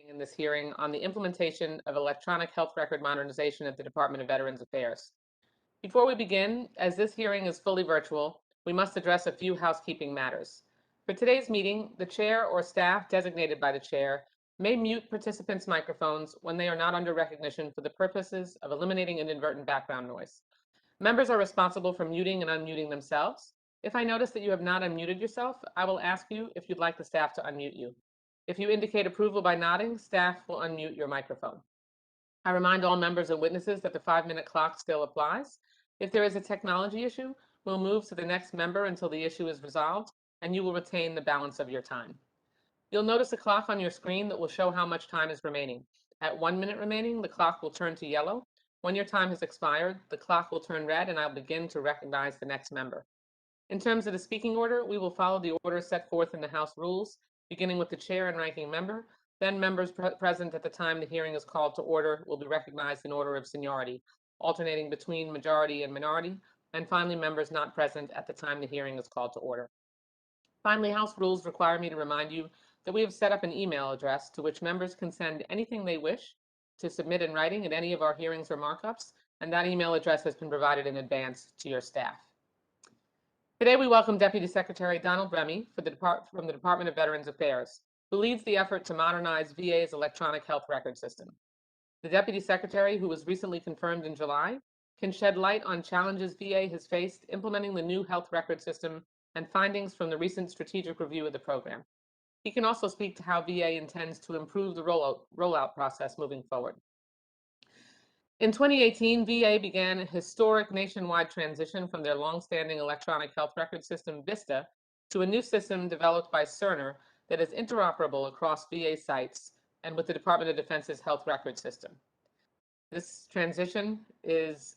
In this hearing on the implementation of electronic health record modernization at the Department of Veterans Affairs. Before we begin, as this hearing is fully virtual, we must address a few housekeeping matters. For today's meeting, the chair or staff designated by the chair may mute participants' microphones when they are not under recognition for the purposes of eliminating inadvertent background noise. Members are responsible for muting and unmuting themselves. If I notice that you have not unmuted yourself, I will ask you if you'd like the staff to unmute you. If you indicate approval by nodding, staff will unmute your microphone. I remind all members and witnesses that the 5-minute clock still applies. If there is a technology issue, we'll move to the next member until the issue is resolved, and you will retain the balance of your time. You'll notice a clock on your screen that will show how much time is remaining. At 1 minute remaining, the clock will turn to yellow. When your time has expired, the clock will turn red, and I'll begin to recognize the next member. In terms of the speaking order, we will follow the order set forth in the House rules, beginning with the chair and ranking member. Then members present at the time the hearing is called to order will be recognized in order of seniority, alternating between majority and minority, and finally members not present at the time the hearing is called to order. Finally, House rules require me to remind you that we have set up an email address to which members can send anything they wish to submit in writing at any of our hearings or markups, and that email address has been provided in advance to your staff. Today, we welcome Deputy Secretary Donald Remy from the Department of Veterans Affairs, who leads the effort to modernize VA's electronic health record system. The Deputy Secretary, who was recently confirmed in July, can shed light on challenges VA has faced implementing the new health record system and findings from the recent strategic review of the program. He can also speak to how VA intends to improve the rollout process moving forward. In 2018, VA began a historic nationwide transition from their longstanding electronic health record system, VISTA, to a new system developed by Cerner that is interoperable across VA sites and with the Department of Defense's health record system. This transition is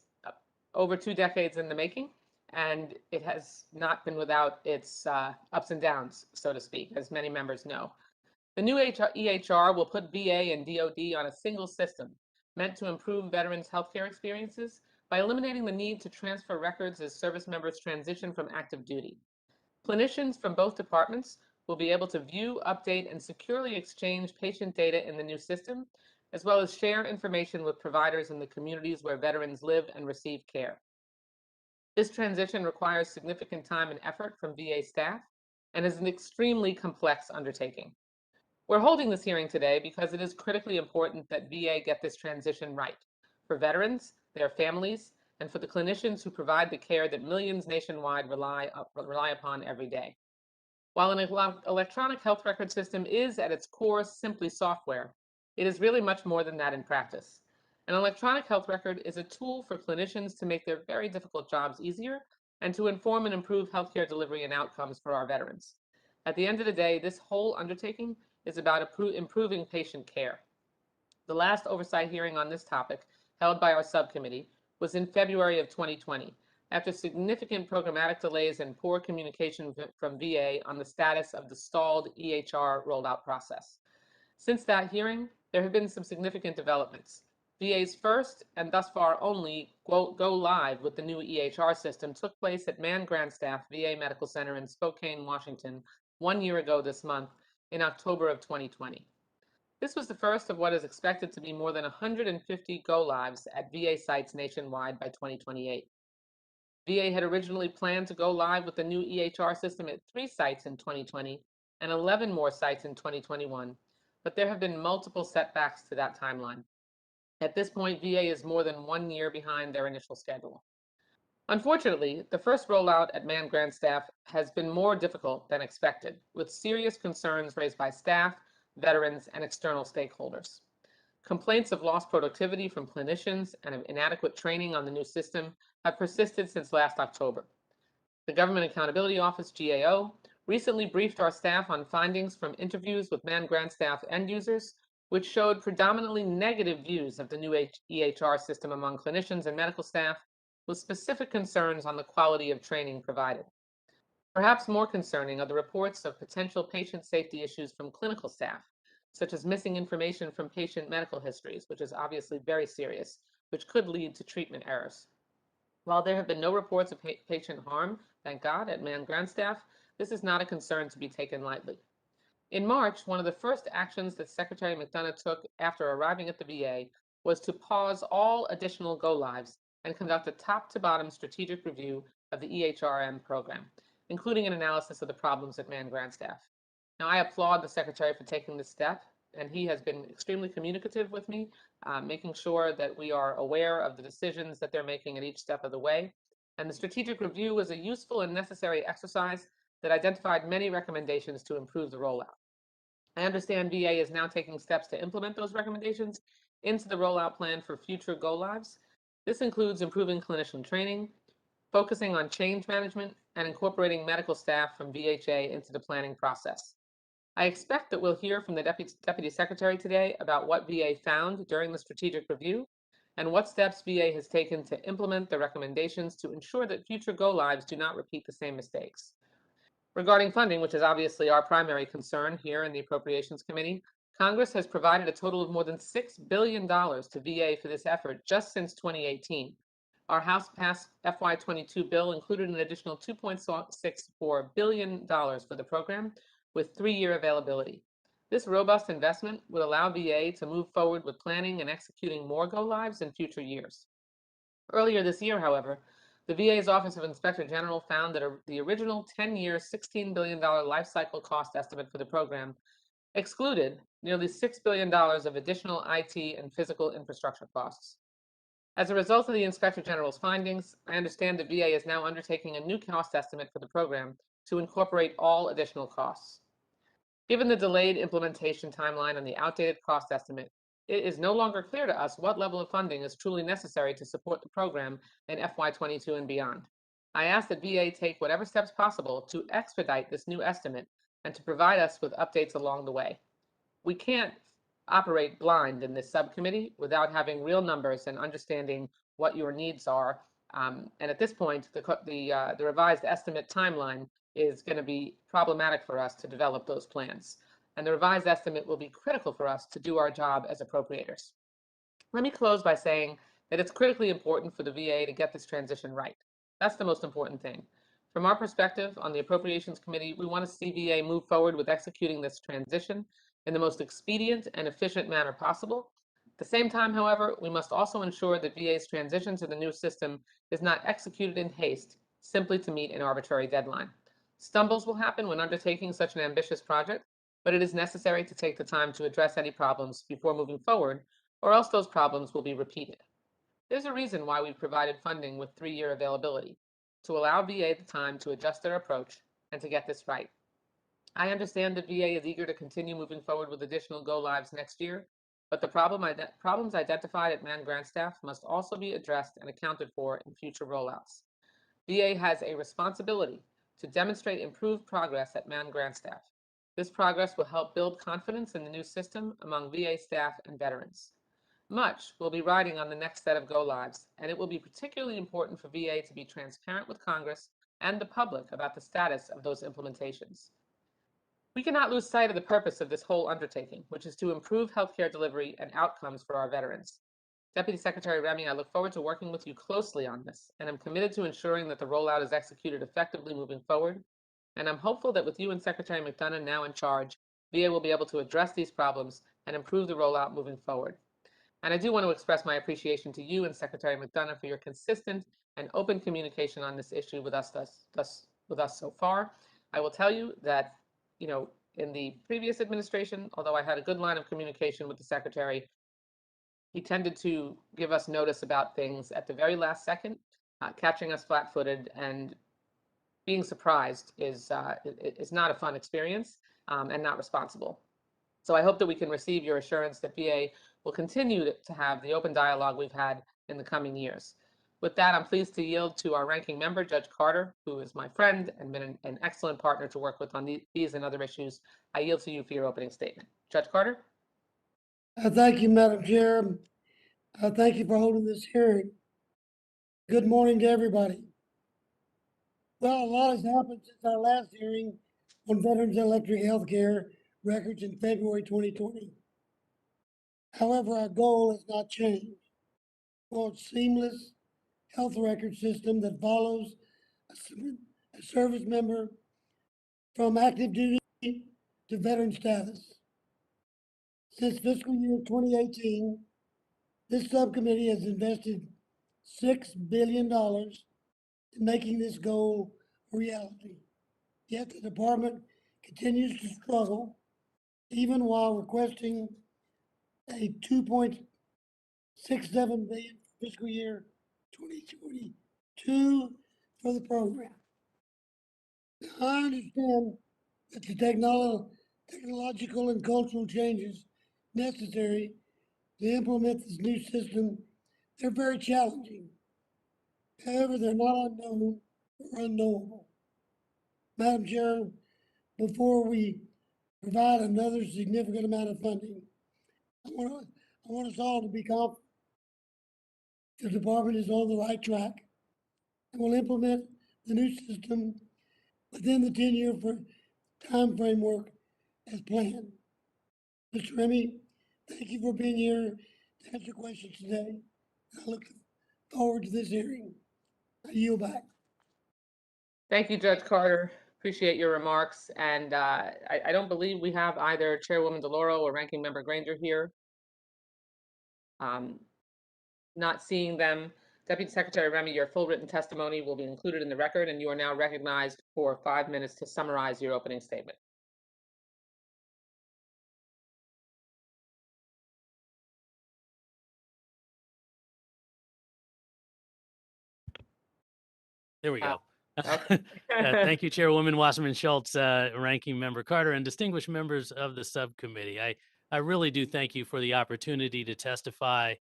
over 2 decades in the making, and it has not been without its ups and downs, so to speak, as many members know. The new EHR will put VA and DoD on a single system meant to improve veterans' healthcare experiences by eliminating the need to transfer records as service members transition from active duty. Clinicians from both departments will be able to view, update, and securely exchange patient data in the new system, as well as share information with providers in the communities where veterans live and receive care. This transition requires significant time and effort from VA staff and is an extremely complex undertaking. We're holding this hearing today because it is critically important that VA get this transition right for veterans, their families, and for the clinicians who provide the care that millions nationwide rely upon every day. While an electronic health record system is at its core simply software, it is really much more than that in practice. An electronic health record is a tool for clinicians to make their very difficult jobs easier and to inform and improve healthcare delivery and outcomes for our veterans. At the end of the day, this whole undertaking is about improving patient care. The last oversight hearing on this topic, held by our subcommittee, was in February of 2020, after significant programmatic delays and poor communication from VA on the status of the stalled EHR rollout process. Since that hearing, there have been some significant developments. VA's first, and thus far only, go live with the new EHR system took place at Mann Grandstaff VA Medical Center in Spokane, Washington, 1 year ago this month, in October of 2020. This was the first of what is expected to be more than 150 go-lives at VA sites nationwide by 2028. VA had originally planned to go live with the new EHR system at 3 sites in 2020 and 11 more sites in 2021, but there have been multiple setbacks to that timeline. At this point, VA is more than 1 year behind their initial schedule. Unfortunately, the first rollout at Mann Grandstaff has been more difficult than expected, with serious concerns raised by staff, veterans, and external stakeholders. Complaints of lost productivity from clinicians and of inadequate training on the new system have persisted since last October. The Government Accountability Office, GAO, recently briefed our staff on findings from interviews with Mann Grandstaff end users, which showed predominantly negative views of the new EHR system among clinicians and medical staff, with specific concerns on the quality of training provided. Perhaps more concerning are the reports of potential patient safety issues from clinical staff, such as missing information from patient medical histories, which is obviously very serious, which could lead to treatment errors. While there have been no reports of patient harm, thank God, at Mann Grandstaff, this is not a concern to be taken lightly. In March, one of the first actions that Secretary McDonough took after arriving at the VA was to pause all additional go-lives and conduct a top-to-bottom strategic review of the EHRM program, including an analysis of the problems at Man Grandstaff. Now, I applaud the Secretary for taking this step, and he has been extremely communicative with me, making sure that we are aware of the decisions that they're making at each step of the way. And the strategic review was a useful and necessary exercise that identified many recommendations to improve the rollout. I understand VA is now taking steps to implement those recommendations into the rollout plan for future go-lives. This includes improving clinician training, focusing on change management, and incorporating medical staff from VHA into the planning process. I expect that we'll hear from the Deputy Secretary today about what VA found during the strategic review and what steps VA has taken to implement the recommendations to ensure that future go-lives do not repeat the same mistakes. Regarding funding, which is obviously our primary concern here in the Appropriations Committee, Congress has provided a total of more than $6 billion to VA for this effort just since 2018. Our House passed FY22 bill included an additional $2.64 billion for the program with 3-year availability. This robust investment would allow VA to move forward with planning and executing more go-lives in future years. Earlier this year, however, the VA's Office of Inspector General found that the original 10-year, $16 billion life cycle cost estimate for the program excluded nearly $6 billion of additional IT and physical infrastructure costs. As a result of the Inspector General's findings, I understand that VA is now undertaking a new cost estimate for the program to incorporate all additional costs. Given the delayed implementation timeline and the outdated cost estimate, it is no longer clear to us what level of funding is truly necessary to support the program in FY22 and beyond. I ask that VA take whatever steps possible to expedite this new estimate and to provide us with updates along the way. We can't operate blind in this subcommittee without having real numbers and understanding what your needs are. And at this point, the revised estimate timeline is going to be problematic for us to develop those plans. And the revised estimate will be critical for us to do our job as appropriators. Let me close by saying that it's critically important for the VA to get this transition right. That's the most important thing. From our perspective on the Appropriations Committee, we want to see VA move forward with executing this transition in the most expedient and efficient manner possible. At the same time, however, we must also ensure that VA's transition to the new system is not executed in haste simply to meet an arbitrary deadline. Stumbles will happen when undertaking such an ambitious project, but it is necessary to take the time to address any problems before moving forward, or else those problems will be repeated. There's a reason why we've provided funding with 3-year availability, to allow VA the time to adjust their approach and to get this right. I understand that VA is eager to continue moving forward with additional go-lives next year, but the problems identified at Man Grandstaff must also be addressed and accounted for in future rollouts. VA has a responsibility to demonstrate improved progress at Man Grandstaff. This progress will help build confidence in the new system among VA staff and veterans. Much will be riding on the next set of go-lives, and it will be particularly important for VA to be transparent with Congress and the public about the status of those implementations. We cannot lose sight of the purpose of this whole undertaking, which is to improve healthcare delivery and outcomes for our veterans. Deputy Secretary Remy, I look forward to working with you closely on this, and I'm committed to ensuring that the rollout is executed effectively moving forward. And I'm hopeful that with you and Secretary McDonough now in charge, VA will be able to address these problems and improve the rollout moving forward. And I do want to express my appreciation to you and Secretary McDonough for your consistent and open communication on this issue with us so far. I will tell you that, in the previous administration, although I had a good line of communication with the Secretary, he tended to give us notice about things at the very last second, catching us flat-footed, and being surprised is not a fun experience and not responsible. So I hope that we can receive your assurance that VA will continue to have the open dialogue we've had in the coming years. With that, I'm pleased to yield to our ranking member, Judge Carter, who is my friend and been an excellent partner to work with on these and other issues. I yield to you for your opening statement. Judge Carter? Thank you, Madam Chair. Thank you for holding this hearing. Good morning to everybody. Well, a lot has happened since our last hearing on Veterans Electric Health Care records in February 2020. However, our goal has not changed. For a seamless health record system that follows a service member from active duty to veteran status. Since fiscal year 2018, this subcommittee has invested $6 billion in making this goal a reality. Yet the department continues to struggle, even while requesting a $2.67 billion fiscal year 2022 for the program. Now, I understand that the technological and cultural changes necessary to implement this new system, they're very challenging. However, they're not unknown or unknowable. Madam Chair, before we provide another significant amount of funding, I want us all to be confident the department is on the right track and will implement the new system within the 10-year time framework as planned. Mr. Remy, thank you for being here to answer questions today. I look forward to this hearing. I yield back. Thank you, Judge Carter. Appreciate your remarks. And I don't believe we have either Chairwoman DeLauro or Ranking Member Granger here. Not seeing them. Deputy Secretary Remy, your full written testimony will be included in the record, and you are now recognized for 5 minutes to summarize your opening statement. There we go. Okay. Thank you, Chairwoman Wasserman Schultz, Ranking Member Carter, and distinguished members of the subcommittee. I really do thank you for the opportunity to testify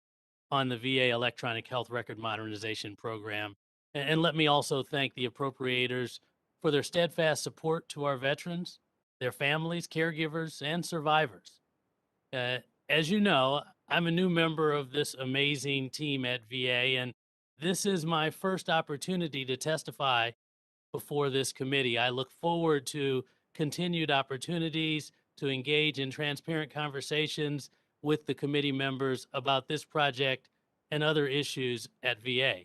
on the VA Electronic Health Record Modernization Program. And let me also thank the appropriators for their steadfast support to our veterans, their families, caregivers, and survivors. As you know, I'm a new member of this amazing team at VA, and this is my first opportunity to testify before this committee. I look forward to continued opportunities to engage in transparent conversations with the committee members about this project and other issues at VA.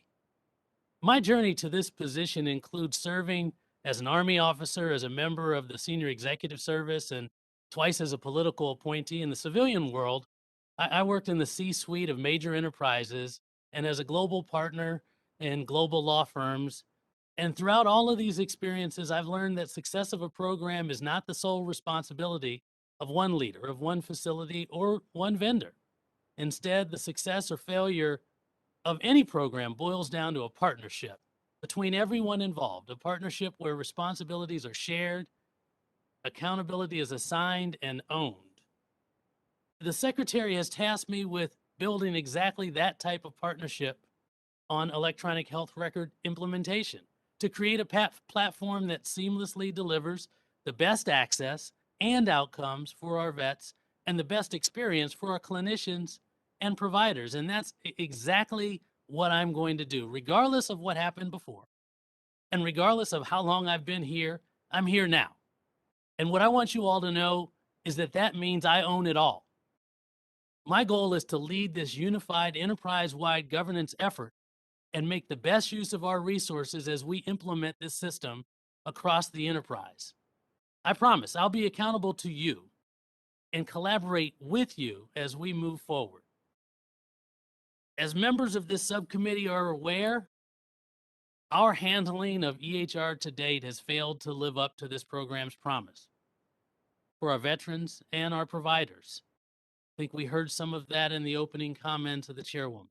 My journey to this position includes serving as an Army officer, as a member of the Senior Executive Service, and twice as a political appointee. In the civilian world, I worked in the C-suite of major enterprises and as a global partner in global law firms. And throughout all of these experiences, I've learned that success of a program is not the sole responsibility of one leader, of one facility, or one vendor. Instead, the success or failure of any program boils down to a partnership between everyone involved, a partnership where responsibilities are shared, accountability is assigned and owned. The Secretary has tasked me with building exactly that type of partnership on electronic health record implementation to create a platform that seamlessly delivers the best access and outcomes for our vets and the best experience for our clinicians and providers. And that's exactly what I'm going to do, regardless of what happened before. And regardless of how long I've been here, I'm here now. And what I want you all to know is that that means I own it all. My goal is to lead this unified enterprise-wide governance effort and make the best use of our resources as we implement this system across the enterprise. I promise I'll be accountable to you and collaborate with you as we move forward. As members of this subcommittee are aware, our handling of EHR to date has failed to live up to this program's promise for our veterans and our providers. I think we heard some of that in the opening comments of the Chairwoman.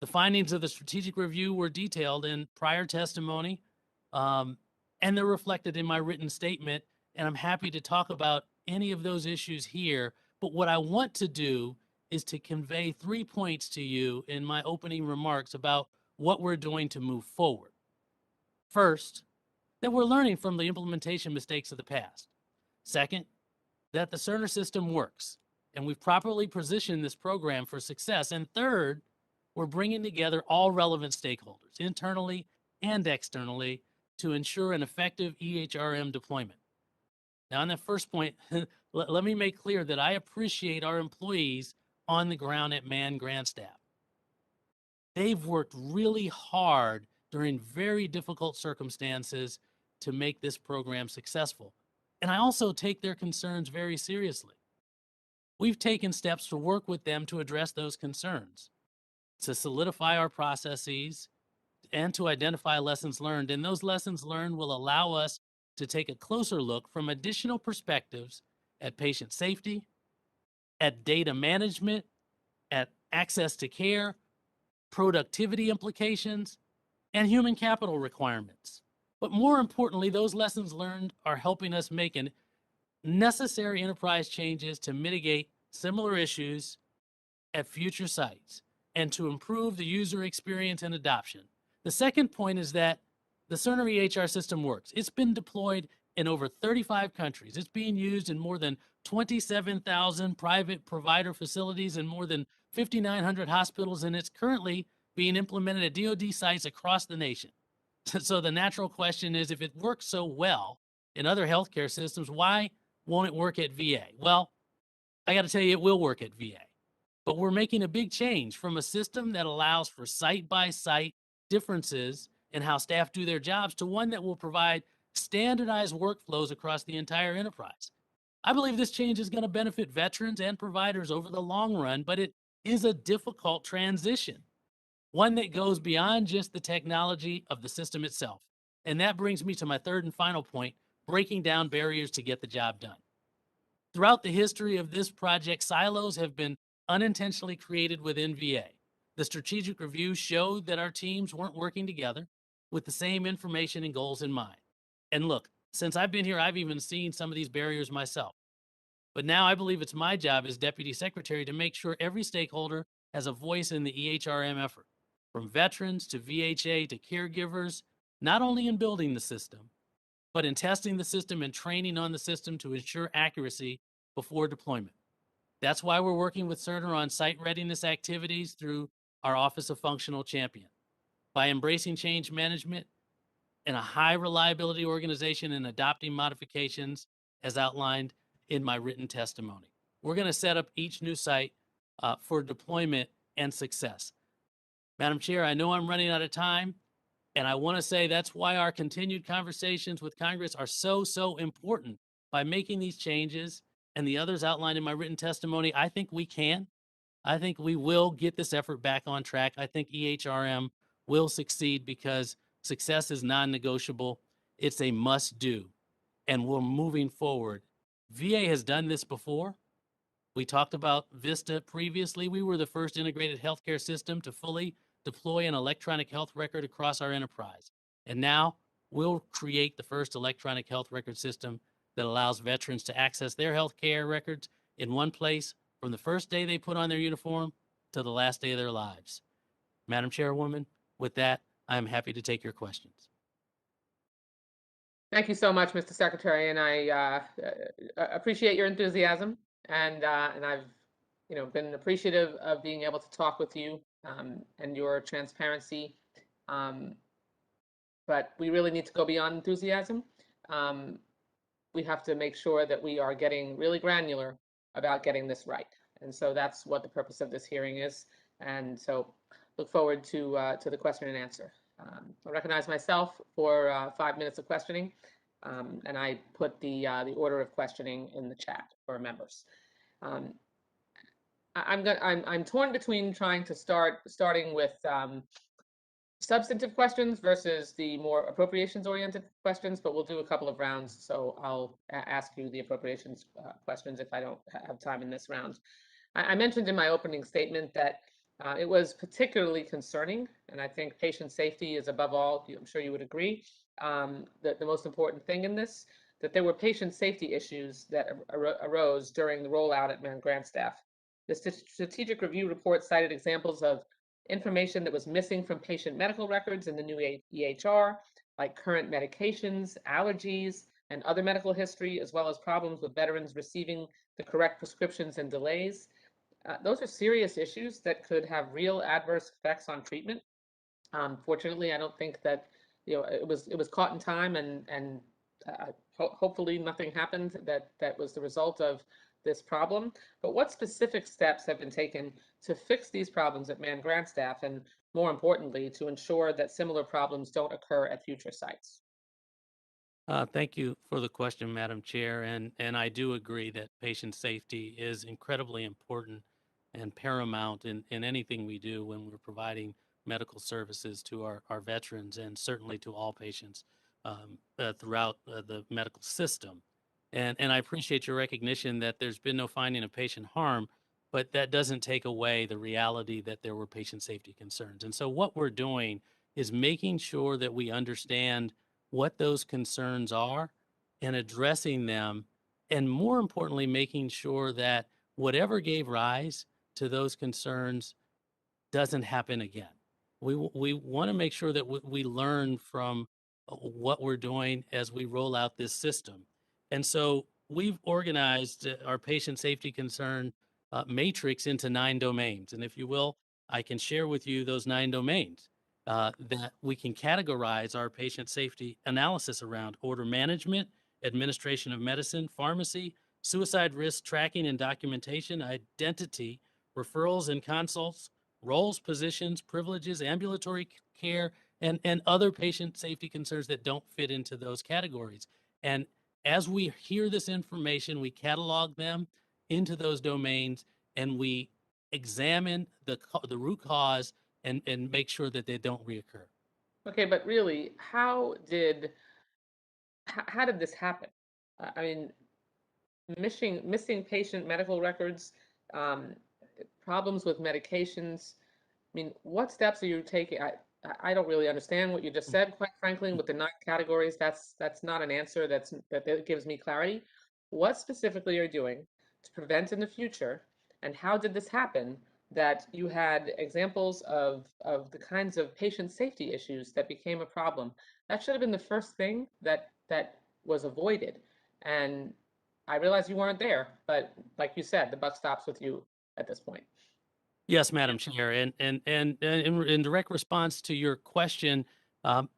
The findings of the strategic review were detailed in prior testimony, and they're reflected in my written statement, and I'm happy to talk about any of those issues here. But what I want to do is to convey 3 points to you in my opening remarks about what we're doing to move forward. First, that we're learning from the implementation mistakes of the past. Second, that the Cerner system works, and we've properly positioned this program for success. And third, we're bringing together all relevant stakeholders, internally and externally, to ensure an effective EHRM deployment. Now, on that first point, let me make clear that I appreciate our employees on the ground at Man Grant Staff. They've worked really hard during very difficult circumstances to make this program successful. And I also take their concerns very seriously. We've taken steps to work with them to address those concerns, to solidify our processes, and to identify lessons learned. And those lessons learned will allow us to take a closer look from additional perspectives at patient safety, at data management, at access to care, productivity implications, and human capital requirements. But more importantly, those lessons learned are helping us make necessary enterprise changes to mitigate similar issues at future sites and to improve the user experience and adoption. The second point is that the Cerner EHR system works. It's been deployed in over 35 countries. It's being used in more than 27,000 private provider facilities and more than 5,900 hospitals, and it's currently being implemented at DoD sites across the nation. So the natural question is, if it works so well in other healthcare systems, why won't it work at VA? Well, I got to tell you, it will work at VA. But we're making a big change from a system that allows for site-by-site differences in how staff do their jobs to one that will provide standardized workflows across the entire enterprise. I believe this change is going to benefit veterans and providers over the long run, but it is a difficult transition, one that goes beyond just the technology of the system itself. And that brings me to my third and final point, breaking down barriers to get the job done. Throughout the history of this project, silos have been unintentionally created within VA. The strategic review showed that our teams weren't working together with the same information and goals in mind. And look, since I've been here, I've even seen some of these barriers myself. But now I believe it's my job as Deputy Secretary to make sure every stakeholder has a voice in the EHRM effort, from veterans to VHA to caregivers, not only in building the system, but in testing the system and training on the system to ensure accuracy before deployment. That's why we're working with Cerner on site readiness activities through our Office of Functional Champion. By embracing change management in a high reliability organization and adopting modifications as outlined in my written testimony. We're going to set up each new site for deployment and success. Madam Chair, I know I'm running out of time, and I want to say that's why our continued conversations with Congress are so important. By making these changes and the others outlined in my written testimony, I think we can. I think we will get this effort back on track. I think EHRM will succeed because success is non-negotiable. It's a must-do, and we're moving forward. VA has done this before. We talked about Vista previously. We were the first integrated healthcare system to fully deploy an electronic health record across our enterprise. And now we'll create the first electronic health record system that allows veterans to access their healthcare records in one place from the first day they put on their uniform to the last day of their lives. Madam Chairwoman, with that, I'm happy to take your questions. Thank you so much, Mr. Secretary, and I appreciate your enthusiasm, and I've been appreciative of being able to talk with you and your transparency. But we really need to go beyond enthusiasm. We have to make sure that we are getting really granular about getting this right, and so that's what the purpose of this hearing is. And so, look forward to the question and answer. I recognize myself for 5 minutes of questioning, and I put the order of questioning in the chat for members. I'm torn between trying to starting with substantive questions versus the more appropriations-oriented questions, but we'll do a couple of rounds. So I'll ask you the appropriations questions if I don't have time in this round. I mentioned in my opening statement that it was particularly concerning, and I think patient safety is above all, I'm sure you would agree, that the most important thing in this, that there were patient safety issues that arose during the rollout at Grantstaff. The strategic review report cited examples of information that was missing from patient medical records in the new EHR, like current medications, allergies, and other medical history, as well as problems with veterans receiving the correct prescriptions and delays. Those are serious issues that could have real adverse effects on treatment. Fortunately, I don't think that it was caught in time, and hopefully nothing happened that was the result of this problem. But what specific steps have been taken to fix these problems at Grantstaff, and more importantly, to ensure that similar problems don't occur at future sites? Thank you for the question, Madam Chair. And I do agree that patient safety is incredibly important and paramount in anything we do when we're providing medical services to our veterans and certainly to all patients throughout the medical system. And I appreciate your recognition that there's been no finding of patient harm, but that doesn't take away the reality that there were patient safety concerns. And so what we're doing is making sure that we understand what those concerns are and addressing them, and more importantly, making sure that whatever gave rise to those concerns doesn't happen again. We want to make sure that we learn from what we're doing as we roll out this system. And so we've organized our patient safety concern matrix into 9 domains. And if you will, I can share with you those 9 domains that we can categorize our patient safety analysis around: order management, administration of medicine, pharmacy, suicide risk tracking and documentation, identity, referrals and consults, roles, positions, privileges, ambulatory care, and other patient safety concerns that don't fit into those categories. And as we hear this information, we catalog them into those domains and we examine the root cause and make sure that they don't reoccur. Okay, but really, how did this happen? I mean, missing patient medical records, um, problems with medications. I mean, what steps are you taking? I don't really understand what you just said, quite frankly, with the 9 categories. That's not an answer that gives me clarity. What specifically are you doing to prevent in the future, and how did this happen that you had examples of the kinds of patient safety issues that became a problem? That should have been the first thing that was avoided. And I realize you weren't there, but like you said, the buck stops with you at this point. Yes, Madam Chair, and in direct response to your question, um,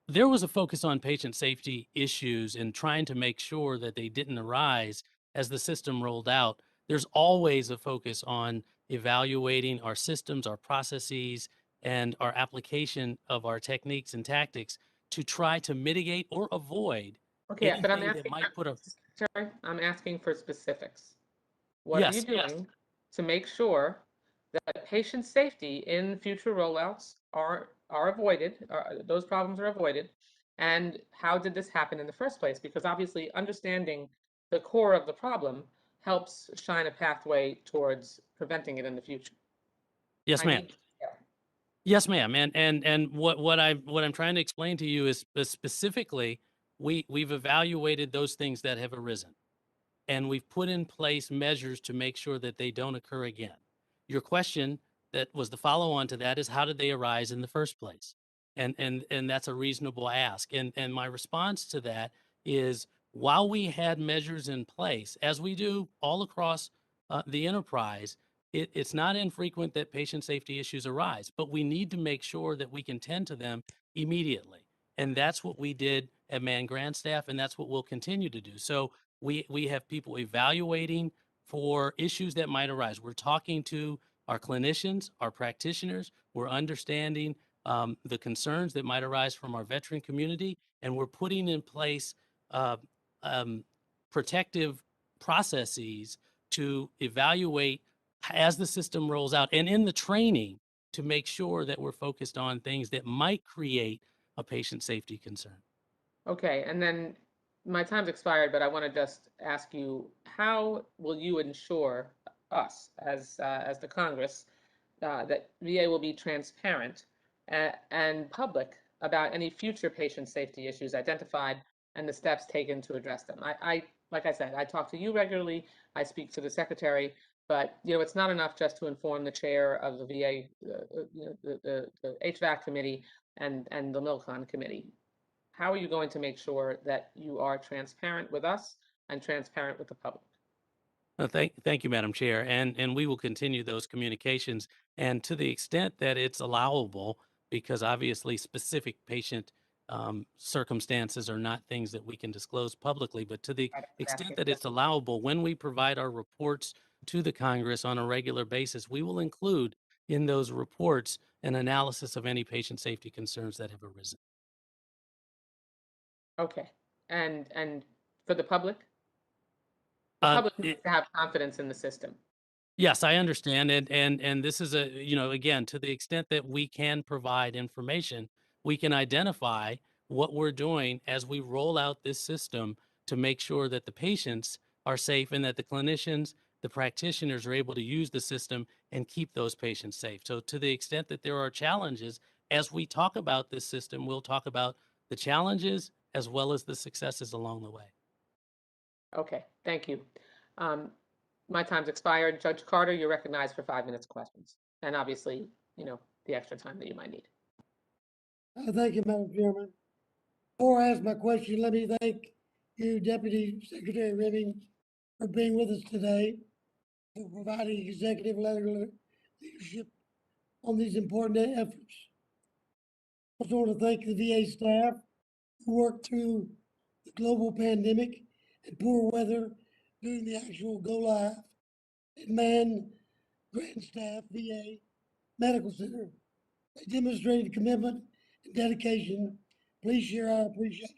there was a focus on patient safety issues and trying to make sure that they didn't arise as the system rolled out. There's always a focus on evaluating our systems, our processes, and our application of our techniques and tactics to try to mitigate or avoid Okay, but anything that might put a I'm asking for specifics. What are you yes. doing to make sure that patient safety in future rollouts are avoided, those problems are avoided? And how did this happen in the first place? Because obviously understanding the core of the problem helps shine a pathway towards preventing it in the future. Yes, I ma'am. need, yeah. Yes, ma'am. And what I'm trying to explain to you is specifically we've evaluated those things that have arisen and we've put in place measures to make sure that they don't occur again. Your question that was the follow on to that is, how did they arise in the first place? And that's a reasonable ask. And my response to that is, while we had measures in place, as we do all across the enterprise, it's not infrequent that patient safety issues arise, but we need to make sure that we can tend to them immediately. And that's what we did at Man Grandstaff, and that's what we'll continue to do. So we have people evaluating for issues that might arise. We're talking to our clinicians, our practitioners. We're understanding the concerns that might arise from our veteran community, and we're putting in place uh, um, protective processes to evaluate as the system rolls out and in the training to make sure that we're focused on things that might create a patient safety concern. Okay, and then my time's expired, but I want to just ask you, how will you ensure us as the Congress that VA will be transparent and public about any future patient safety issues identified and the steps taken to address them? Like I said, I talk to you regularly. I speak to the secretary, but it's not enough just to inform the chair of the VA, the HVAC committee and the MILCON committee. How are you going to make sure that you are transparent with us and transparent with the public? Thank you, Madam Chair, and we will continue those communications, and to the extent that it's allowable, because obviously specific patient circumstances are not things that we can disclose publicly, but to the I'd ask extent you. that it's allowable, when we provide our reports to the Congress on a regular basis, we will include in those reports an analysis of any patient safety concerns that have arisen. Okay. and for the public? The Uh, public needs it- to have confidence in the system. Yes, I understand. And this is a, again, to the extent that we can provide information, we can identify what we're doing as we roll out this system to make sure that the patients are safe and that the clinicians, the practitioners are able to use the system and keep those patients safe. So to the extent that there are challenges, as we talk about this system, we'll talk about the challenges as well as the successes along the way. Okay, thank you. Um, my time's expired. Judge Carter, you're recognized for 5 minutes questions. And obviously, the extra time that you might need. Thank you, Madam Chairman. Before I ask my question, let me thank you, Deputy Secretary Ribbing, for being with us today, for providing executive leadership on these important efforts. I also want to thank the VA staff who worked through the global pandemic and poor weather during the actual go live at Man Grand Staff VA Medical Center. They demonstrated commitment and dedication. Please share our appreciation.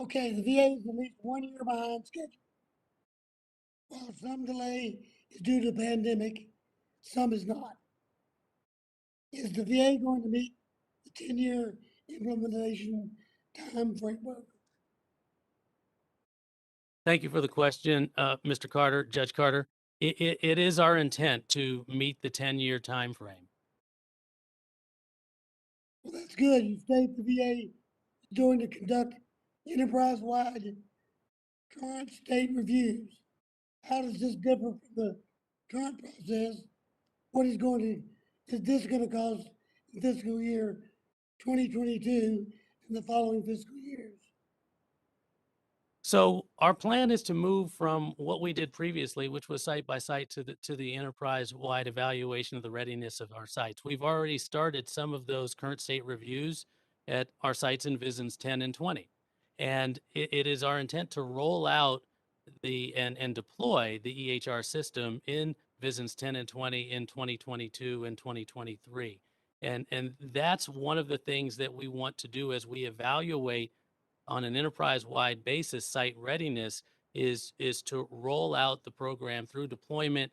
Okay, the VA is at least 1 year behind schedule. While some delay is due to the pandemic, some is not. Is the VA going to meet the 10-year implementation time framework? Thank you for the question, Mr. Carter, Judge Carter. It is our intent to meet the 10-year time frame. Well, that's good. You state the VA is going to conduct enterprise-wide current state reviews. How does this differ from the current process? Is this going to cause fiscal year 2022 and the following fiscal years? So our plan is to move from what we did previously, which was site by site, to the enterprise-wide evaluation of the readiness of our sites. We've already started some of those current state reviews at our sites in VISNs 10 and 20. And it is our intent to roll out and deploy the EHR system in VISNs 10 and 20 in 2022 and 2023. And that's one of the things that we want to do as we evaluate on an enterprise-wide basis site readiness is to roll out the program through deployment,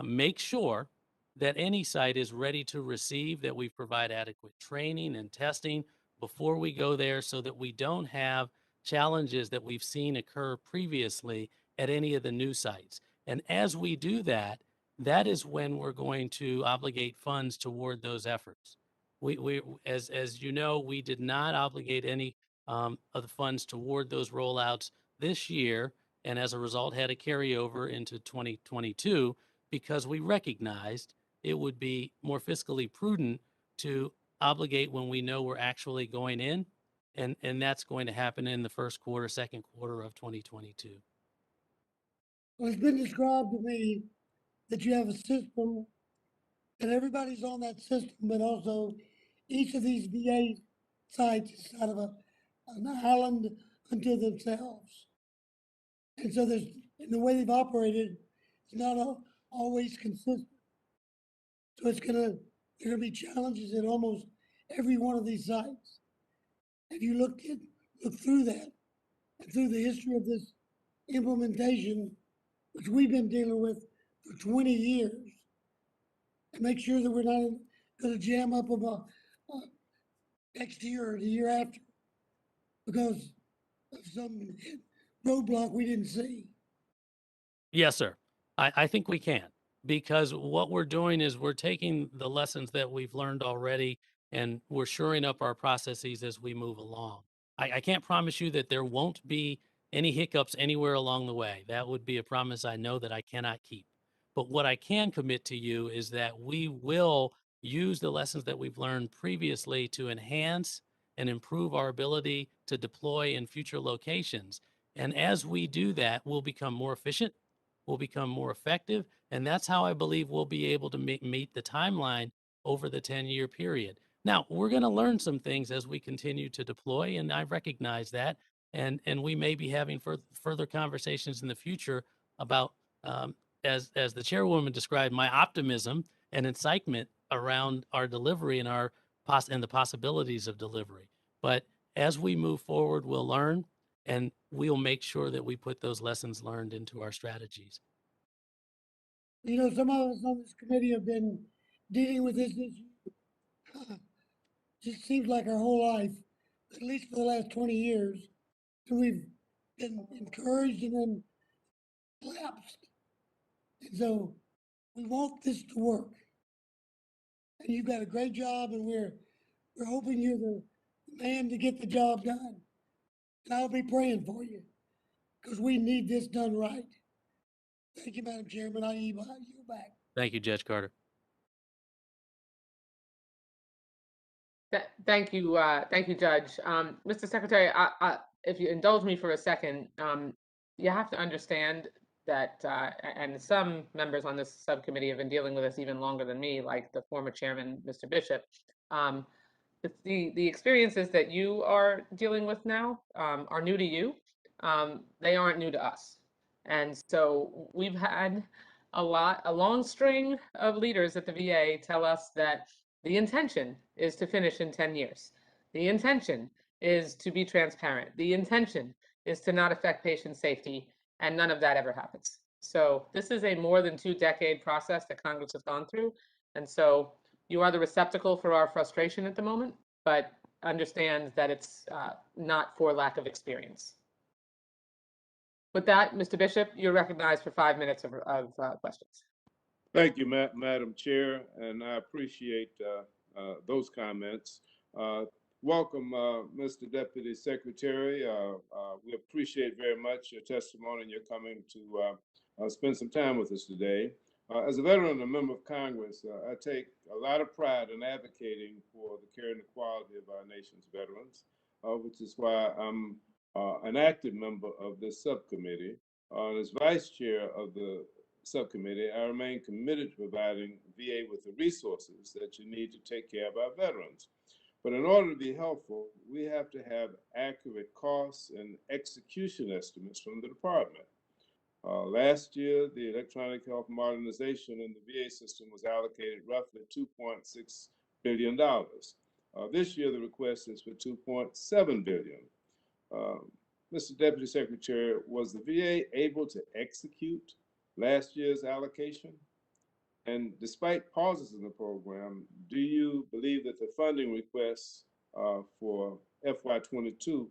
make sure that any site is ready to receive, that we provide adequate training and testing before we go there so that we don't have challenges that we've seen occur previously at any of the new sites. And as we do that, that is when we're going to obligate funds toward those efforts. As you know, we did not obligate any of the funds toward those rollouts this year, and as a result had a carryover into 2022 because we recognized it would be more fiscally prudent to obligate when we know we're actually going in, and that's going to happen in the first quarter, second quarter of 2022. Well, it's been described to me that you have a system and everybody's on that system, but also each of these VA sites is kind of an island unto themselves. And so in the way they've operated, it's not always consistent. So there are gonna be challenges at almost every one of these sites. Have you look through that and through the history of this implementation, which we've been dealing with for 20 years, and make sure that we're not gonna jam up about next year or the year after because of some roadblock we didn't see? Yes, sir. I think we can, because what we're doing is we're taking the lessons that we've learned already and we're shoring up our processes as we move along. I can't promise you that there won't be any hiccups anywhere along the way. That would be a promise I know that I cannot keep. But what I can commit to you is that we will use the lessons that we've learned previously to enhance and improve our ability to deploy in future locations. And as we do that, we'll become more efficient, will become more effective. And that's how I believe we'll be able to meet the timeline over the 10-year period. Now, we're going to learn some things as we continue to deploy, and I recognize that. And we may be having further conversations in the future about, as the chairwoman described, my optimism and excitement around our delivery and our and the possibilities of delivery. But as we move forward, we'll learn, and we'll make sure that we put those lessons learned into our strategies. You know, some of us on this committee have been dealing with this issue. Just seems like our whole life, at least for the last 20 years. And we've been encouraged and then collapsed. And so we want this to work. And you've got a great job, and we're hoping you're the man to get the job done. And I'll be praying for you because we need this done right. Thank you, Madam Chairman. I yield back. Thank you, Judge Carter. Thank you, Judge. Mr. Secretary, if you indulge me for a second, you have to understand that, and some members on this subcommittee have been dealing with this even longer than me, like the former chairman, Mr. Bishop. The experiences that you are dealing with now are new to you. They aren't new to us. And so we've had a long string of leaders at the VA tell us that the intention is to finish in 10 years. The intention is to be transparent. The intention is to not affect patient safety, and none of that ever happens. So this is a more than 2-decade process that Congress has gone through. And so you are the receptacle for our frustration at the moment, but understand that it's not for lack of experience. With that, Mr. Bishop, you're recognized for 5 minutes of questions. Thank you, Madam Chair, and I appreciate those comments. Welcome, Mr. Deputy Secretary. We appreciate very much your testimony and your coming to spend some time with us today. As a veteran and a member of Congress, I take a lot of pride in advocating for the care and the quality of our nation's veterans, which is why I'm an active member of this subcommittee. As vice chair of the subcommittee, I remain committed to providing VA with the resources that you need to take care of our veterans. But in order to be helpful, we have to have accurate costs and execution estimates from the department. Last year, the electronic health modernization in the VA system was allocated roughly $2.6 billion. This year, the request is for $2.7 billion. Mr. Deputy Secretary, was the VA able to execute last year's allocation? And despite pauses in the program, do you believe that the funding request for FY22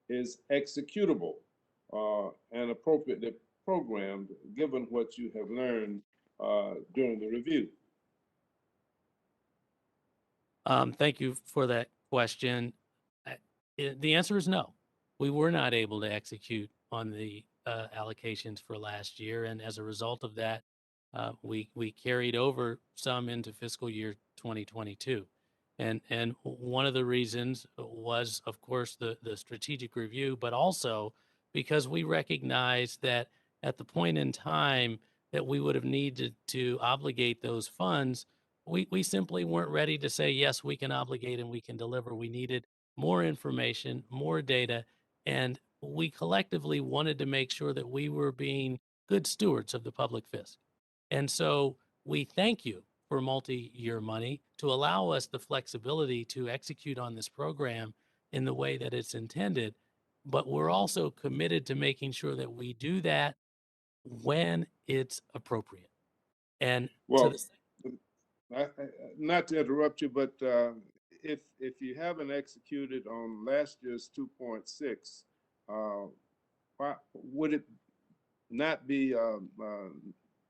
is executable and appropriately programmed, given what you have learned during the review? Thank you for that question. The answer is no. We were not able to execute on the allocations for last year, and as a result of that, we carried over some into fiscal year 2022. And one of the reasons was, of course, the strategic review, but also because we recognized that at the point in time that we would have needed to obligate those funds, we simply weren't ready to say, yes, we can obligate and we can deliver. We needed more information, more data, and we collectively wanted to make sure that we were being good stewards of the public fisc. And so we thank you for multi-year money to allow us the flexibility to execute on this program in the way that it's intended. But we're also committed to making sure that we do that when it's appropriate. And well, not to interrupt you, but if you haven't executed on last year's 2.6, why would it not be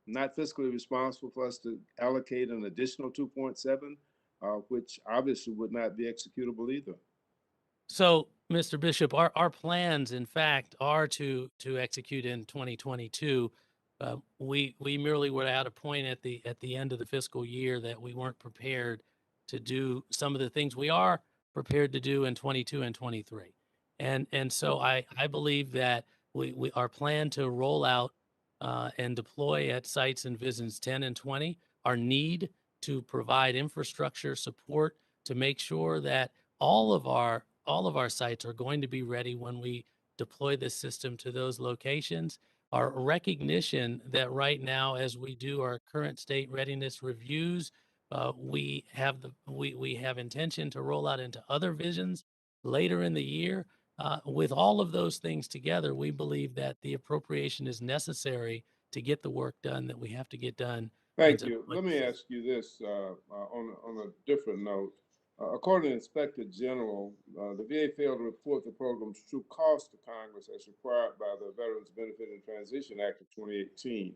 not fiscally responsible for us to allocate an additional 2.7, which obviously would not be executable either? So, Mr. Bishop, our plans, in fact, are to execute in 2022. We merely were at a point at the end of the fiscal year that we weren't prepared to do some of the things we are prepared to do in 22 and 23. And so I believe that our plan to roll out and deploy at sites in VISNs 10 and 20, our need to provide infrastructure support to make sure that all of our sites are going to be ready when we deploy this system to those locations. Our recognition that right now, as we do our current state readiness reviews, We have intention to roll out into other visions later in the year. With all of those things together, we believe that the appropriation is necessary to get the work done that we have to get done. Thank into you. what Let me ask you this on a different note. According to Inspector General, the VA failed to report the program's true cost to Congress as required by the Veterans Benefit and Transition Act of 2018.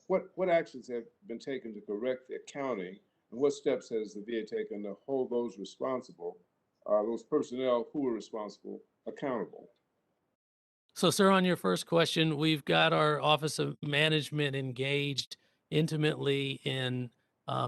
What actions have been taken to correct the accounting, and what steps has the VA taken to hold those responsible, those personnel who were responsible, accountable? So, sir, on your first question, we've got our Office of Management engaged intimately in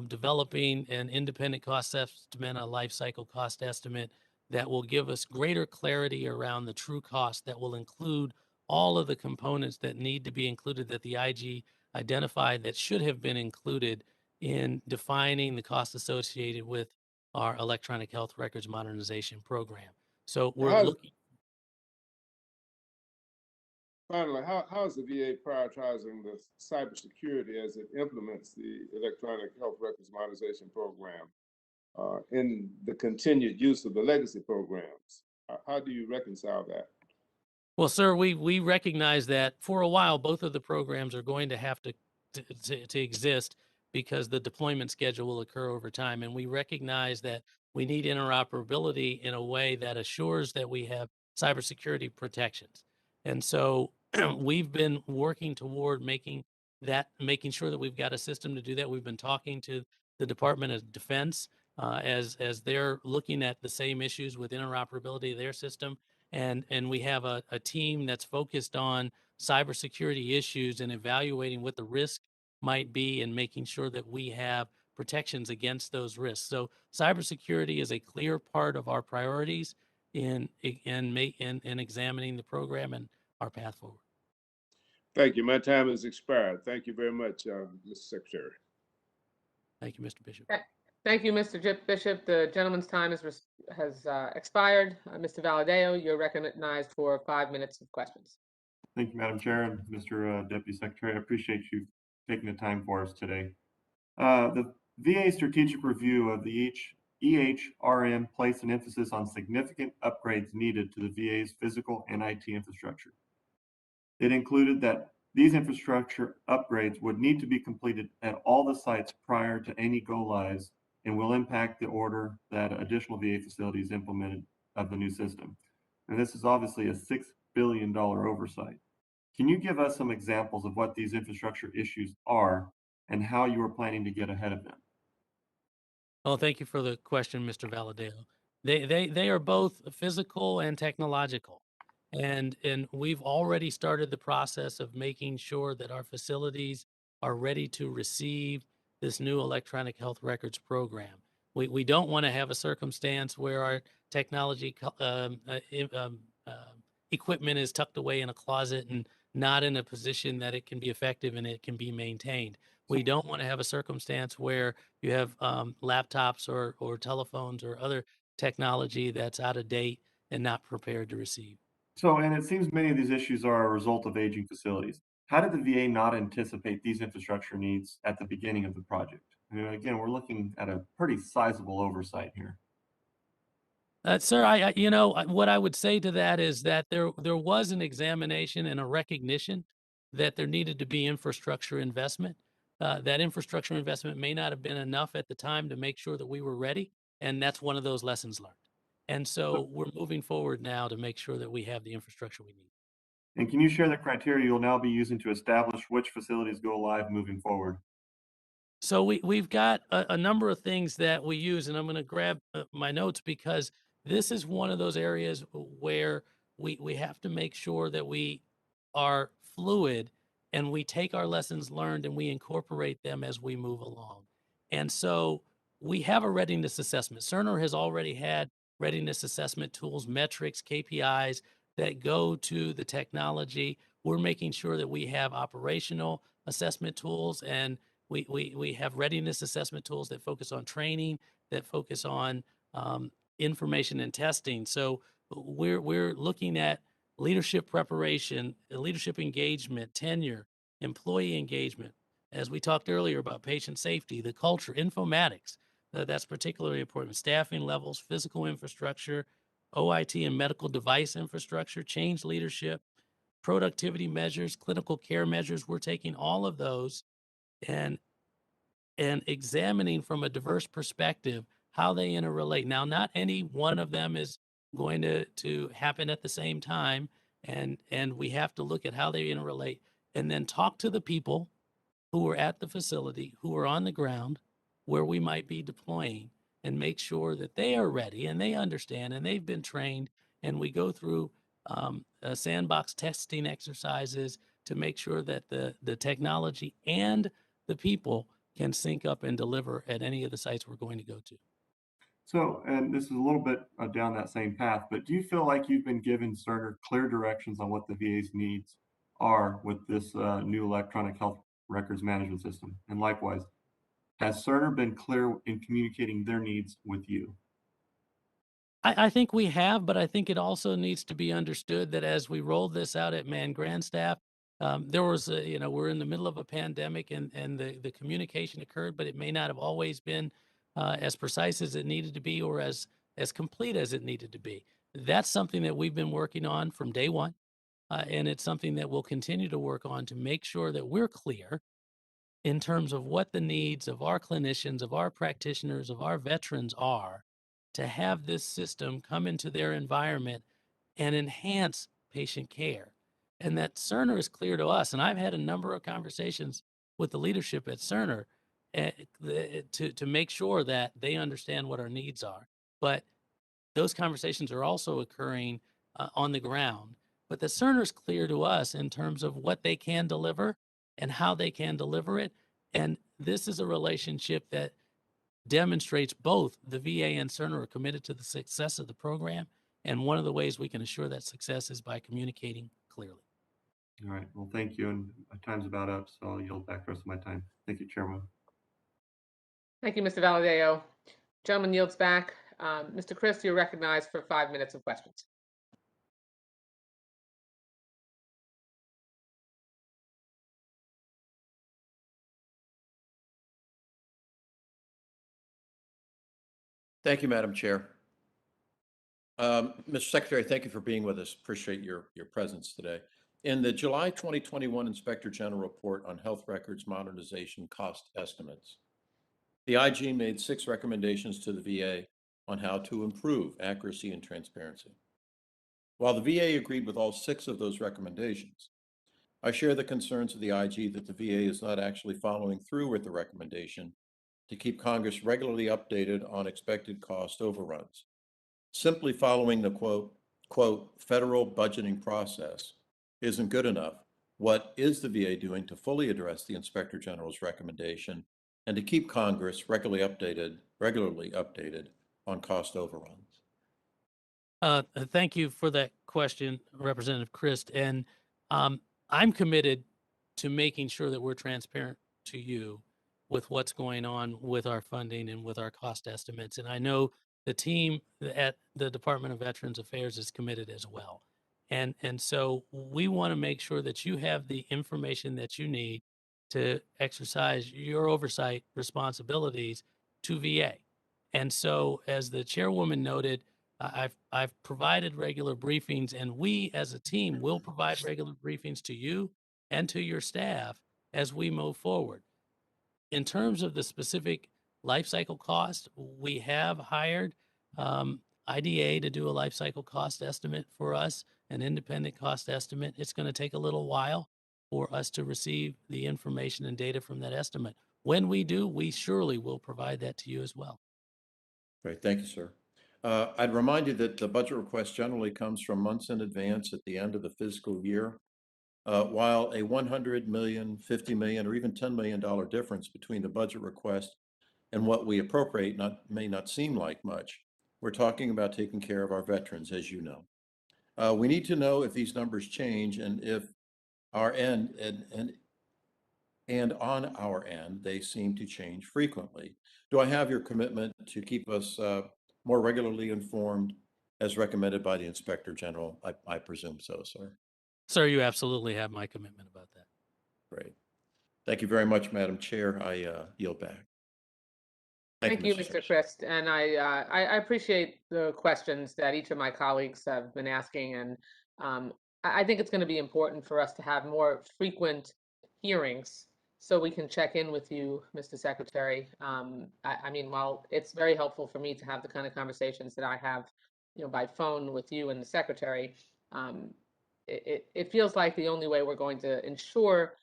developing an independent cost estimate, a life cycle cost estimate that will give us greater clarity around the true cost that will include all of the components that need to be included that the IG identified that should have been included in defining the cost associated with our electronic health records modernization program. So we're How's, looking. Finally, how is the VA prioritizing the cybersecurity as it implements the electronic health records modernization program in the continued use of the legacy programs? How do you reconcile that? Well, sir, we recognize that for a while, both of the programs are going to have to exist because the deployment schedule will occur over time. And we recognize that we need interoperability in a way that assures that we have cybersecurity protections. And so we've been working toward making sure that we've got a system to do that. We've been talking to the Department of Defense as they're looking at the same issues with interoperability of their system. And we have a team that's focused on cybersecurity issues and evaluating what the risk might be and making sure that we have protections against those risks. So cybersecurity is a clear part of our priorities in examining the program and our path forward. Thank you. My time has expired. Thank you very much, Mr. Secretary. Thank you, Mr. Bishop. Thank you, Mr. Bishop. The gentleman's time has expired. Mr. Valadeo, you're recognized for 5 minutes of questions. Thank you, Madam Chair and Mr. Deputy Secretary. I appreciate you taking the time for us today. The VA strategic review of the EHRM placed an emphasis on significant upgrades needed to the VA's physical and IT infrastructure. It included that these infrastructure upgrades would need to be completed at all the sites prior to any go-lives and will impact the order that additional VA facilities implemented of the new system. And this is obviously a $6 billion oversight. Can you give us some examples of what these infrastructure issues are and how you are planning to get ahead of them? Well, thank you for the question, Mr. Valadeo. They are both physical and technological. And we've already started the process of making sure that our facilities are ready to receive this new electronic health records program. We don't want to have a circumstance where our technology equipment is tucked away in a closet and not in a position that it can be effective and it can be maintained. We don't want to have a circumstance where you have laptops or telephones or other technology that's out of date and not prepared to receive. So, and it seems many of these issues are a result of aging facilities. How did the VA not anticipate these infrastructure needs at the beginning of the project? I mean, again, we're looking at a pretty sizable oversight here. Sir, what I would say to that is that there was an examination and a recognition that there needed to be infrastructure investment. That infrastructure investment may not have been enough at the time to make sure that we were ready, and that's one of those lessons learned. And so we're moving forward now to make sure that we have the infrastructure we need. And can you share the criteria you'll now be using to establish which facilities go live moving forward? So we've got a number of things that we use, and I'm going to grab my notes because this is one of those areas where we have to make sure that we are fluid and we take our lessons learned and we incorporate them as we move along. And so we have a readiness assessment. Cerner has already had readiness assessment tools, metrics, KPIs that go to the technology. We're making sure that we have operational assessment tools and we have readiness assessment tools that focus on training, that focus on information and testing. So we're looking at leadership preparation, leadership engagement, tenure, employee engagement, as we talked earlier about patient safety, the culture, informatics, that's particularly important, staffing levels, physical infrastructure, OIT and medical device infrastructure, change leadership, productivity measures, clinical care measures. We're taking all of those and examining from a diverse perspective how they interrelate. Now, not any one of them is going to happen at the same time, and we have to look at how they interrelate and then talk to the people who are at the facility, who are on the ground, where we might be deploying, and make sure that they are ready and they understand and they've been trained. And we go through sandbox testing exercises to make sure that the technology and the people can sync up and deliver at any of the sites we're going to go to. So, and this is a little bit down that same path, but do you feel like you've been given Cerner clear directions on what the VA's needs are with this new electronic health records management system? And likewise, has Cerner been clear in communicating their needs with you? I think we have, but I think it also needs to be understood that as we roll this out at Man Grandstaff, there was we're in the middle of a pandemic and the communication occurred, but it may not have always been as precise as it needed to be or as complete as it needed to be. That's something that we've been working on from day one, and it's something that we'll continue to work on to make sure that we're clear in terms of what the needs of our clinicians, of our practitioners, of our veterans are to have this system come into their environment and enhance patient care. And that Cerner is clear to us. And I've had a number of conversations with the leadership at Cerner to make sure that they understand what our needs are. But those conversations are also occurring on the ground. But the Cerner is clear to us in terms of what they can deliver and how they can deliver it. And this is a relationship that demonstrates both the VA and Cerner are committed to the success of the program. And one of the ways we can assure that success is by communicating clearly. All right. Well, thank you. And my time's about up, so I'll yield back the rest of my time. Thank you, Chairman. Thank you, Mr. Valadeo. Gentleman yields back. Mr. Chris, you're recognized for 5 minutes of questions. Thank you, Madam Chair. Mr. Secretary, thank you for being with us. Appreciate your presence today. In the July 2021 Inspector General Report on Health Records Modernization Cost Estimates, the IG made 6 recommendations to the VA on how to improve accuracy and transparency. While the VA agreed with all 6 of those recommendations, I share the concerns of the IG that the VA is not actually following through with the recommendation to keep Congress regularly updated on expected cost overruns. Simply following the quote, federal budgeting process isn't good enough. What is the VA doing to fully address the Inspector General's recommendation and to keep Congress regularly updated on cost overruns? Thank you for that question, Representative Christ. And I'm committed to making sure that we're transparent to you with what's going on with our funding and with our cost estimates. And I know the team at the Department of Veterans Affairs is committed as well. And so we want to make sure that you have the information that you need to exercise your oversight responsibilities to VA. And so, as the chairwoman noted, I've provided regular briefings, and we as a team will provide regular briefings to you and to your staff as we move forward. In terms of the specific life cycle cost, we have hired IDA to do a life cycle cost estimate for us, an independent cost estimate. It's going to take a little while for us to receive the information and data from that estimate. When we do, we surely will provide that to you as well. Great, thank you, sir. I'd remind you that the budget request generally comes from months in advance at the end of the fiscal year. While a 100 million, 50 million, or even $10 million difference between the budget request and what we appropriate may not seem like much, we're talking about taking care of our veterans, as you know. We need to know if these numbers change and if our end and on our end, they seem to change frequently. Do I have your commitment to keep us more regularly informed as recommended by the Inspector General? I presume so, sir. Sir, you absolutely have my commitment about that. Great. Thank you very much, Madam Chair. I yield back. Thank you, Mr. Mr. Secretary. Christ, and I appreciate the questions that each of my colleagues have been asking, and I think it's going to be important for us to have more frequent hearings so we can check in with you, Mr. Secretary. I mean, while it's very helpful for me to have the kind of conversations that I have, by phone with you and the Secretary, um, it feels like the only way we're going to ensure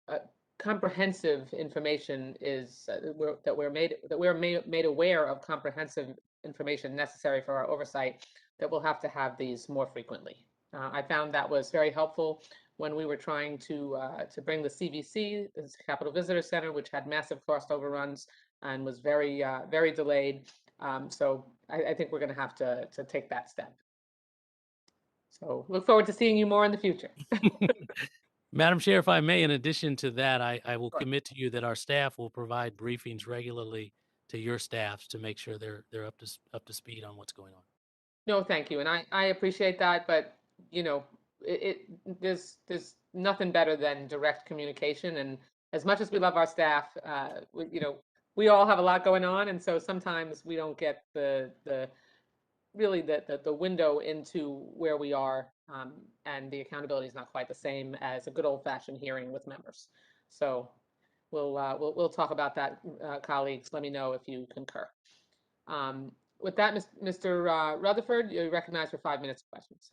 uh, comprehensive information is that we're made aware of comprehensive information necessary for our oversight, that we'll have to have these more frequently. I found that was very helpful when we were trying to bring the CVC, the Capitol Visitor Center, which had massive cost overruns and was very delayed. So I think we're going to have to take that step. So look forward to seeing you more in the future. Madam Chair, if I may, in addition to that, I will Sure. commit to you that our staff will provide briefings regularly to your staffs to make sure they're up to speed on what's going on. No, thank you, and I appreciate that, but there's nothing better than direct communication, and as much as we love our staff, we all have a lot going on, and so sometimes we don't get the really the window into where we are, and the accountability is not quite the same as a good old-fashioned hearing with members. So we'll talk about that, colleagues. Let me know if you concur. With that, Mr. Rutherford, you're recognized for 5 minutes of questions.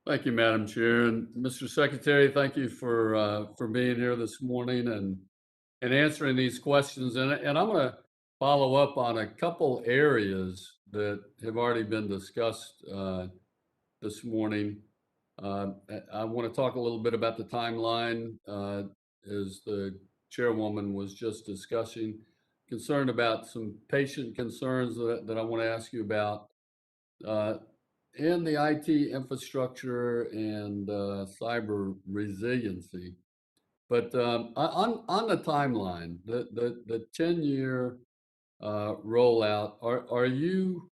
Thank you, Madam Chair. And Mr. Secretary, thank you for being here this morning and answering these questions. And I'm going to follow up on a couple areas that have already been discussed this morning. I want to talk a little bit about the timeline, as the Chairwoman was just discussing. Concerned about some patient concerns that I want to ask you about. In the IT infrastructure and cyber resiliency. But on the timeline, the 10-year rollout, are you,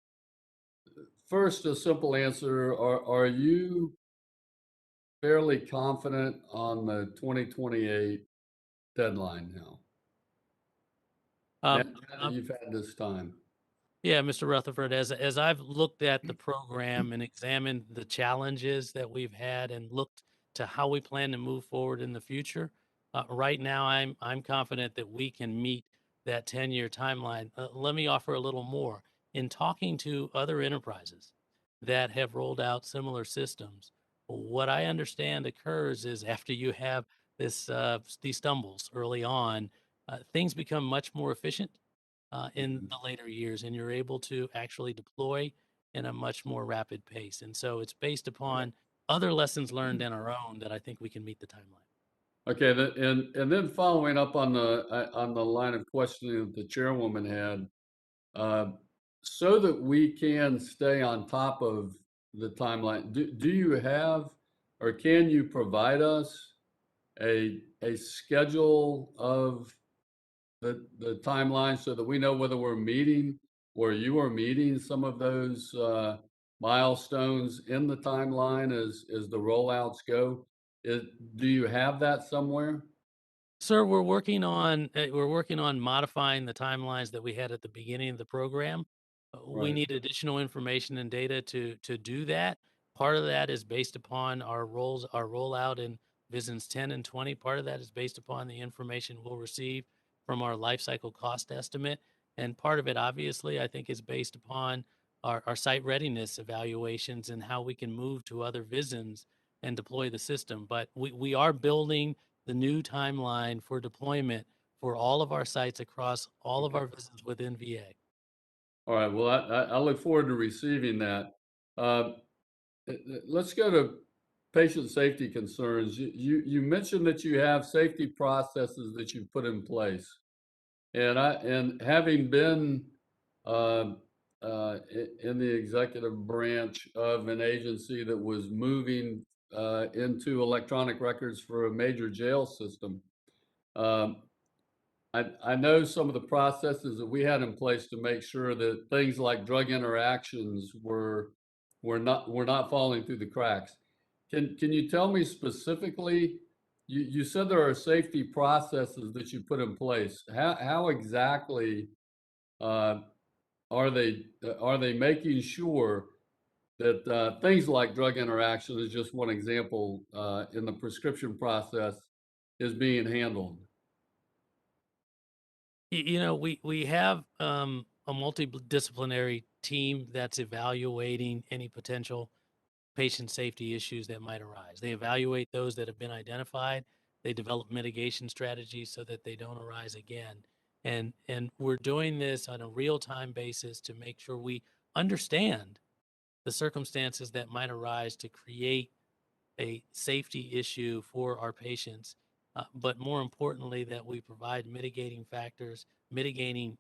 first, a simple answer, are you fairly confident on the 2028 deadline now? Now that you've had this time. Yeah, Mr. Rutherford, as I've looked at the program and examined the challenges that we've had and looked to how we plan to move forward in the future, right now I'm confident that we can meet that 10-year timeline. Let me offer a little more. In talking to other enterprises that have rolled out similar systems, what I understand occurs is after you have these stumbles early on, things become much more efficient in the later years, and you're able to actually deploy in a much more rapid pace. And so it's based upon other lessons learned and our own that I think we can meet the timeline. Okay, and then following up on the line of questioning that the Chairwoman had, so that we can stay on top of the timeline, do you have or can you provide us a schedule of the timeline so that we know whether we're meeting or you are meeting some of those milestones in the timeline as the rollouts go? Do you have that somewhere? Sir, we're working on modifying the timelines that we had at the beginning of the program. We Right. need additional information and data to do that. Part of that is based upon our rollout in Visions 10 and 20. Part of that is based upon the information we'll receive from our life cycle cost estimate. And part of it, obviously, I think is based upon our site readiness evaluations and how we can move to other visions and deploy the system. But we are building the new timeline for deployment for all of our sites across all of our visions within VA. All right. Well, I look forward to receiving that. Let's go to patient safety concerns. You mentioned that you have safety processes that you've put in place, and having been in the executive branch of an agency that was moving into electronic records for a major jail system. I know some of the processes that we had in place to make sure that things like drug interactions were not falling through the cracks. Can you tell me specifically you said there are safety processes that you put in place. How exactly are they making sure that things like drug interaction is just one example in the prescription process is being handled? You know, we have a multidisciplinary team that's evaluating any potential patient safety issues that might arise. They evaluate those that have been identified. They develop mitigation strategies so that they don't arise again. And we're doing this on a real-time basis to make sure we understand the circumstances that might arise to create a safety issue for our patients, but more importantly, that we provide mitigating factors, mitigating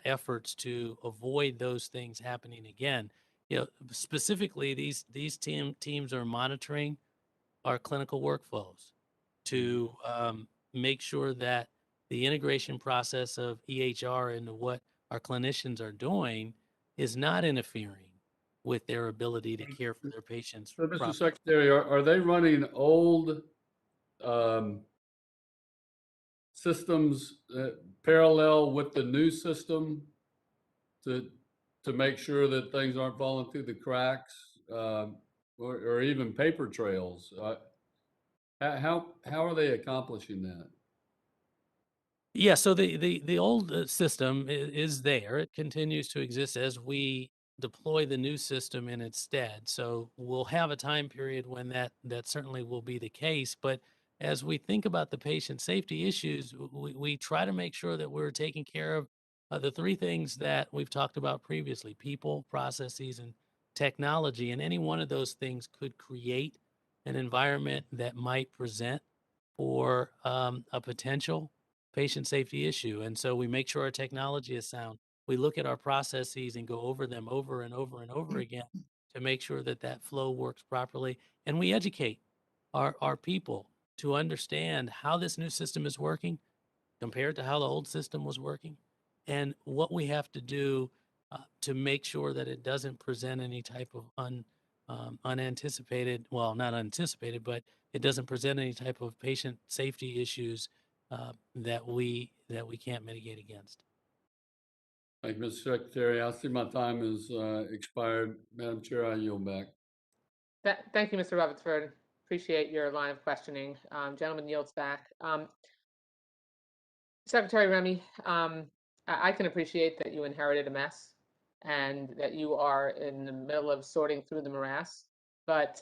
efforts to avoid those things happening again. You know, specifically, these teams are monitoring our clinical workflows to make sure that the integration process of EHR into what our clinicians are doing is not interfering with their ability to care for their patients So, Mr. properly. Secretary, are they running old um, systems parallel with the new system to make sure that things aren't falling through the cracks, or even paper trails? How are they accomplishing that? Yeah, so the old system is there. It continues to exist as we deploy the new system in its stead. So we'll have a time period when that certainly will be the case. But as we think about the patient safety issues, we try to make sure that we're taking care of the three things that we've talked about previously: people, processes, and technology. And any one of those things could create an environment that might present for a potential patient safety issue. And so we make sure our technology is sound. We look at our processes and go over them over and over and over again to make sure that that flow works properly. And we educate our people to understand how this new system is working compared to how the old system was working, and what we have to do to make sure that it doesn't present any type of unanticipated, well, not anticipated, but it doesn't present any type of patient safety issues that we can't mitigate against. Thank you, Mr. Secretary. I see my time has expired. Madam Chair, I yield back. Thank you, Mr. Rutherford. Appreciate your line of questioning. Gentleman yields back. Secretary Remy, I can appreciate that you inherited a mess and that you are in the middle of sorting through the morass. But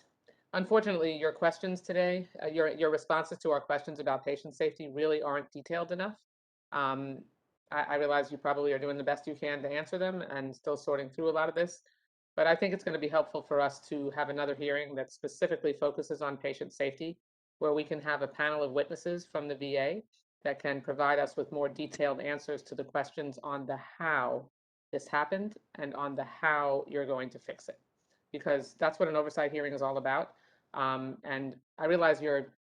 unfortunately, your questions today, your responses to our questions about patient safety really aren't detailed enough. I realize you probably are doing the best you can to answer them and still sorting through a lot of this. But I think it's going to be helpful for us to have another hearing that specifically focuses on patient safety, where we can have a panel of witnesses from the VA that can provide us with more detailed answers to the questions on the how this happened and on the how you're going to fix it. Because that's what an oversight hearing is all about. And I realize you're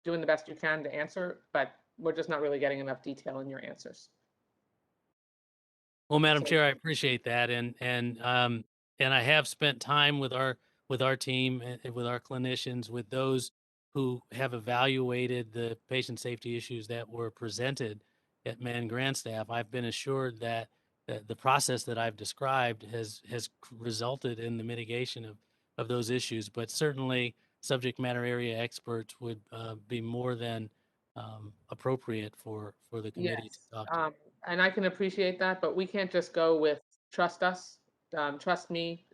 doing the best you can to answer, but we're just not really getting enough detail in your answers. Well, Madam So- Chair, I appreciate that, and I have spent time with our team and with our clinicians, with those who have evaluated the patient safety issues that were presented at Mann Grandstaff. I've been assured that the process that I've described has resulted in the mitigation of those issues. But certainly, subject matter area experts would be more than appropriate for the committee to Yes, talk to. and I can appreciate that, but we can't just go with trust us, trust me.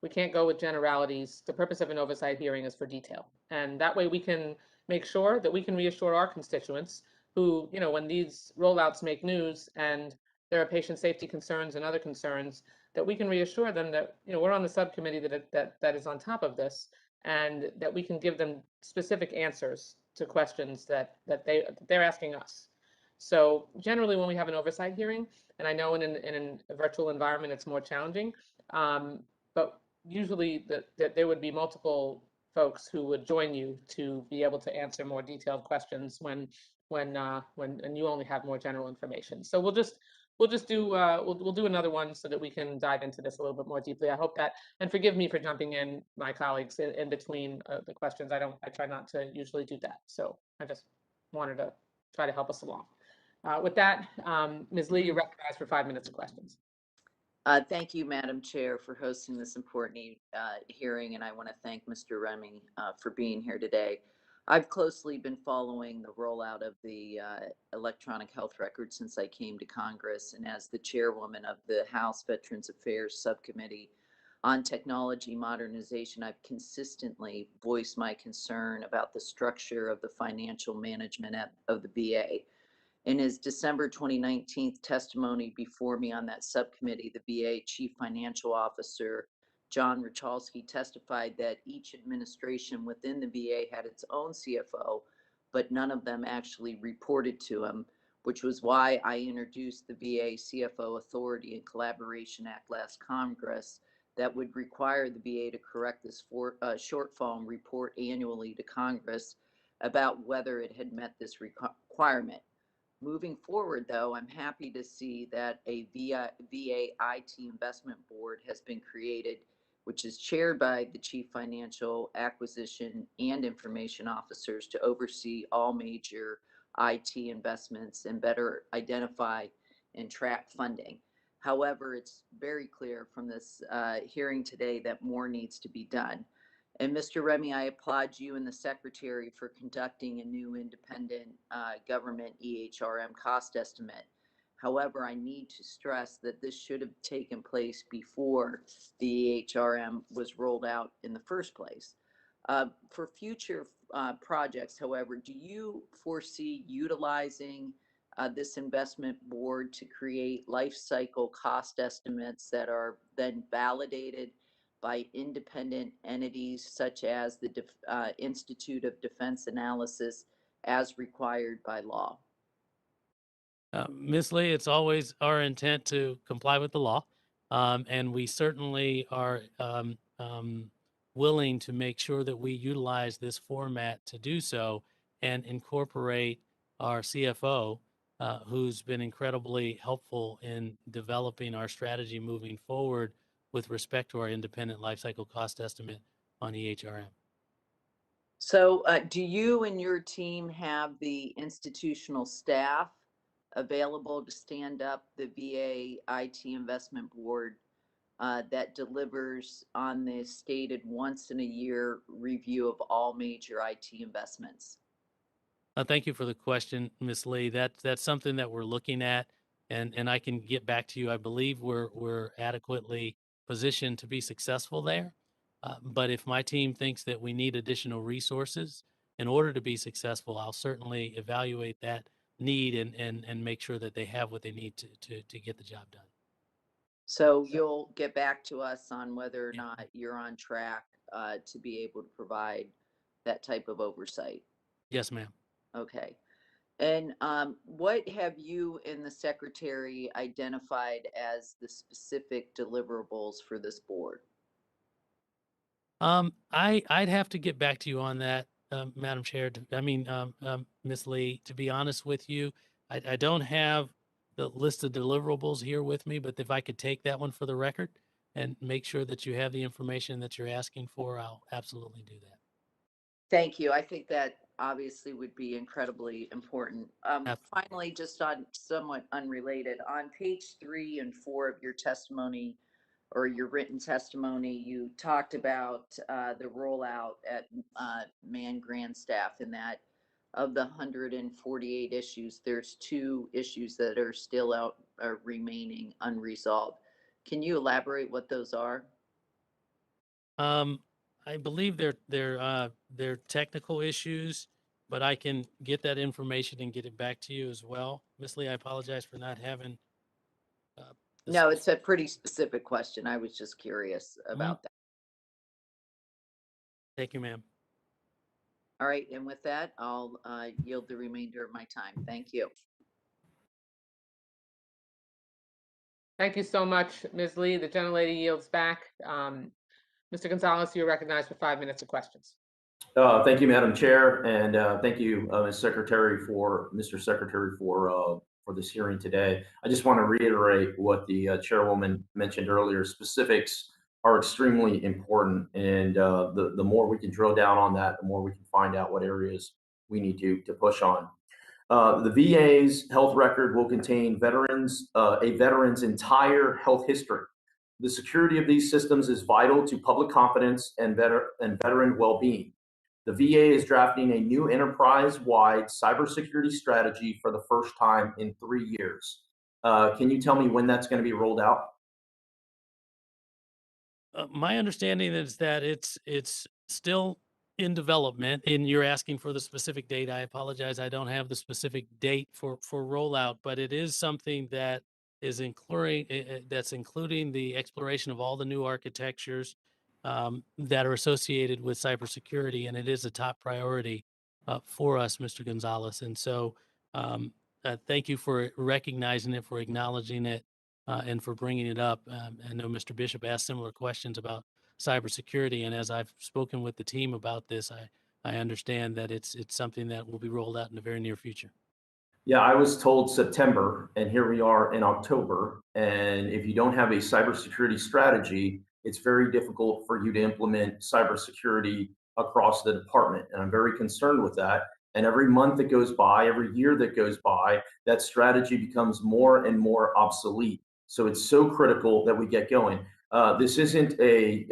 We can't go with generalities. The purpose of an oversight hearing is for detail. And that way we can make sure that we can reassure our constituents who, you know, when these rollouts make news and there are patient safety concerns and other concerns, that we can reassure them that, you know, we're on the subcommittee that is on top of this, and that we can give them specific answers to questions that they're asking us. So generally, when we have an oversight hearing, and I know in a virtual environment it's more challenging, but usually that there would be multiple folks who would join you to be able to answer more detailed questions when you only have more general information. So we'll just do we'll do another one so that we can dive into this a little bit more deeply. I hope that, and forgive me for jumping in, my colleagues, in between the questions. I try not to usually do that. So I just wanted to try to help us along. With that, Ms. Lee, you're recognized for 5 minutes of questions. Thank you, Madam Chair, for hosting this important hearing, and I want to thank Mr. Remy for being here today. I've closely been following the rollout of the electronic health record since I came to Congress, and as the chairwoman of the House Veterans Affairs Subcommittee on Technology Modernization, I've consistently voiced my concern about the structure of the financial management of the VA. In his December 2019 testimony before me on that subcommittee, the VA Chief Financial Officer, John Richalski, testified that each administration within the VA had its own CFO, but none of them actually reported to him, which was why I introduced the VA CFO Authority and Collaboration Act last Congress that would require the VA to correct this shortfall and report annually to Congress about whether it had met this requirement. Moving forward, though, I'm happy to see that a VA IT investment board has been created, which is chaired by the Chief Financial Acquisition and Information Officers to oversee all major IT investments and better identify and track funding. However, it's very clear from this hearing today that more needs to be done. And Mr. Remy, I applaud you and the Secretary for conducting a new independent government EHRM cost estimate. However, I need to stress that this should have taken place before the EHRM was rolled out in the first place. For future projects, however, do you foresee utilizing this investment board to create life cycle cost estimates that are then validated by independent entities such as the Institute of Defense Analysis as required by law? Ms. Lee, it's always our intent to comply with the law, and we certainly are willing to make sure that we utilize this format to do so and incorporate our CFO, who's been incredibly helpful in developing our strategy moving forward with respect to our independent lifecycle cost estimate on EHRM. So do you and your team have the institutional staff available to stand up the VA IT investment board that delivers on the stated once in a year review of all major IT investments? Thank you for the question, Ms. Lee. That's something that we're looking at, and I can get back to you. I believe we're adequately positioned to be successful there. But if my team thinks that we need additional resources in order to be successful, I'll certainly evaluate that need and make sure that they have what they need to get the job done. So you'll get back to us on whether or Yeah. not you're on track to be able to provide that type of oversight. Yes, ma'am. Okay. And what have you and the Secretary identified as the specific deliverables for this board? I'd have to get back to you on that, Madam Chair. Ms. Lee, to be honest with you, I don't have the list of deliverables here with me, but if I could take that one for the record and make sure that you have the information that you're asking for, I'll absolutely do that. Thank you. I think that obviously would be incredibly important. Absolutely. Finally, just on somewhat unrelated, on page 3 and 4 of your testimony or your written testimony, you talked about the rollout at Man Grandstaff, and that of the 148 issues, there's 2 issues that are still remaining unresolved. Can you elaborate what those are? I believe they're technical issues, but I can get that information and get it back to you as well. Ms. Lee, I apologize for not having. No, it's a pretty specific question. I was just curious about that. Thank you, ma'am. All right, and with that, I'll yield the remainder of my time. Thank you. Thank you so much, Ms. Lee. The gentlelady yields back. Mr. Gonzalez, you're recognized for 5 minutes of questions. Thank you, Madam Chair, and thank you, Mr. Secretary, for for this hearing today. I just want to reiterate what the chairwoman mentioned earlier. Specifics are extremely important, and the more we can drill down on that, the more we can find out what areas we need to push on. The VA's health record will contain a veteran's entire health history. The security of these systems is vital to public confidence and veteran well-being. The VA is drafting a new enterprise-wide cybersecurity strategy for the first time in 3 years. Can you tell me when that's going to be rolled out? My understanding is that it's still in development, and you're asking for the specific date. I apologize, I don't have the specific date for rollout, but it is something that is including the exploration of all the new architectures that are associated with cybersecurity, and it is a top priority for us, Mr. Gonzalez. And so, thank you for recognizing it, for acknowledging it, and for bringing it up. I know Mr. Bishop asked similar questions about cybersecurity, and as I've spoken with the team about this, I understand that it's something that will be rolled out in the very near future. Yeah, I was told September, and here we are in October. And if you don't have a cybersecurity strategy, it's very difficult for you to implement cybersecurity across the department. And I'm very concerned with that. And every month that goes by, every year that goes by, that strategy becomes more and more obsolete. So it's so critical that we get going. This isn't a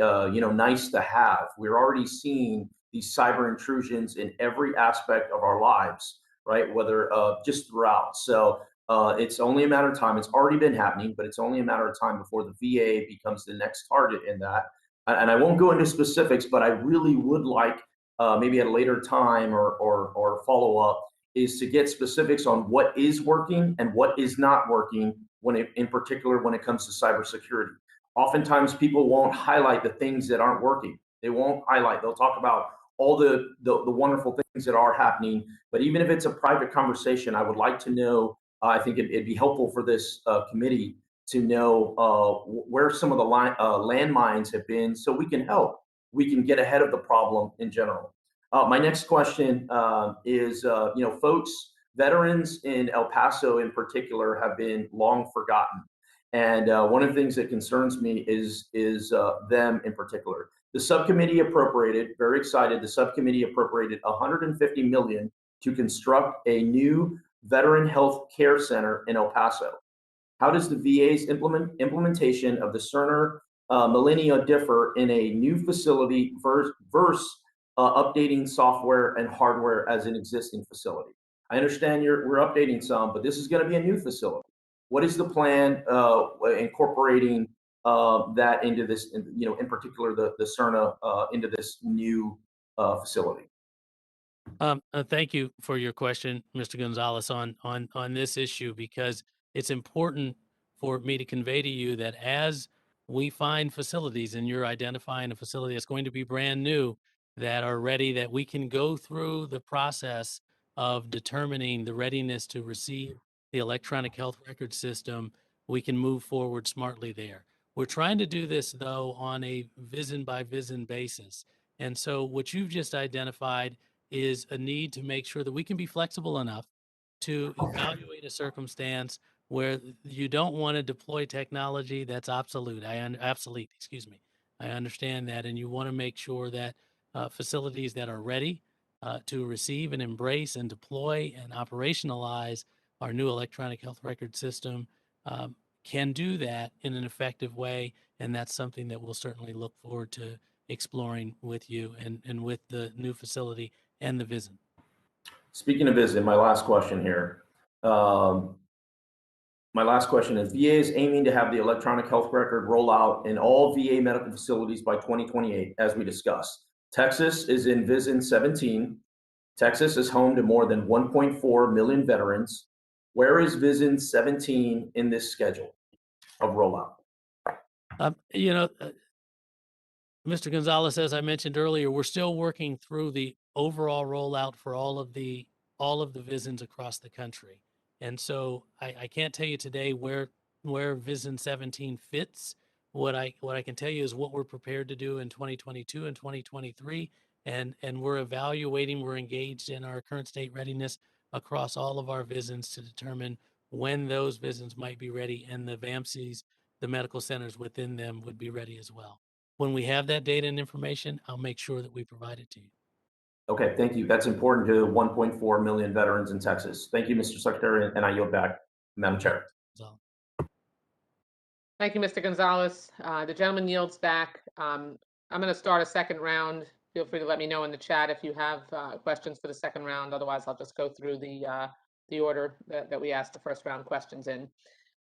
nice to have. We're already seeing these cyber intrusions in every aspect of our lives, right? Whether just throughout. So it's only a matter of time. It's already been happening, but it's only a matter of time before the VA becomes the next target in that. And I won't go into specifics, but I really would like maybe at a later time or follow up is to get specifics on what is working and what is not working in particular when it comes to cybersecurity. Oftentimes people won't highlight the things that aren't working. They won't highlight. They'll talk about all the wonderful things that are happening. But even if it's a private conversation, I would like to know, I think it'd be helpful for this committee to know where some of the landmines have been so we can help. We can get ahead of the problem in general. My next question is, folks, veterans in El Paso in particular have been long forgotten. And one of the things that concerns me is them in particular. The subcommittee appropriated, very excited, the subcommittee appropriated $150 million to construct a new veteran health care center in El Paso. How does the VA's implementation of the Cerner millennia differ in a new facility versus updating software and hardware as an existing facility? I understand we're updating some, but this is going to be a new facility. What is the plan incorporating that into this, in particular the Cerna into this new facility? Thank you for your question, Mr. Gonzalez, on this issue, because it's important for me to convey to you that as we find facilities, and you're identifying a facility that's going to be brand new, that are ready, that we can go through the process of determining the readiness to receive the electronic health record system, we can move forward smartly there. We're trying to do this, though, on a VISN by VISN basis. And so what you've just identified is a need to make sure that we can be flexible enough to evaluate a circumstance where you don't want to deploy technology that's obsolete. Excuse me. I understand that, and you want to make sure that facilities that are ready to receive and embrace and deploy and operationalize our new electronic health record system can do that in an effective way, and that's something that we'll certainly look forward to exploring with you and with the new facility and the VISN. Speaking of VISN, my last question here. My last question is, VA is aiming to have the electronic health record roll out in all VA medical facilities by 2028, as we discussed. Texas is in VISN 17. Texas is home to more than 1.4 million veterans. Where is VISN 17 in this schedule of rollout? Mr. Gonzalez, as I mentioned earlier, we're still working through the overall rollout for all of the VISNs across the country. And so I can't tell you today where VISN 17 fits. What I can tell you is what we're prepared to do in 2022 and 2023. And we're evaluating, we're engaged in our current state readiness across all of our VISNs to determine when those visits might be ready, and the VAMCs, the medical centers within them, would be ready as well. When we have that data and information, I'll make sure that we provide it to you. Okay, thank you. That's important to 1.4 million veterans in Texas. Thank you, Mr. Secretary, and I yield back, Madam Chair. So, Thank you, Mr. Gonzalez. The gentleman yields back. I'm going to start a second round. Feel free to let me know in the chat if you have questions for the second round. Otherwise, I'll just go through the order that we asked the first round questions in.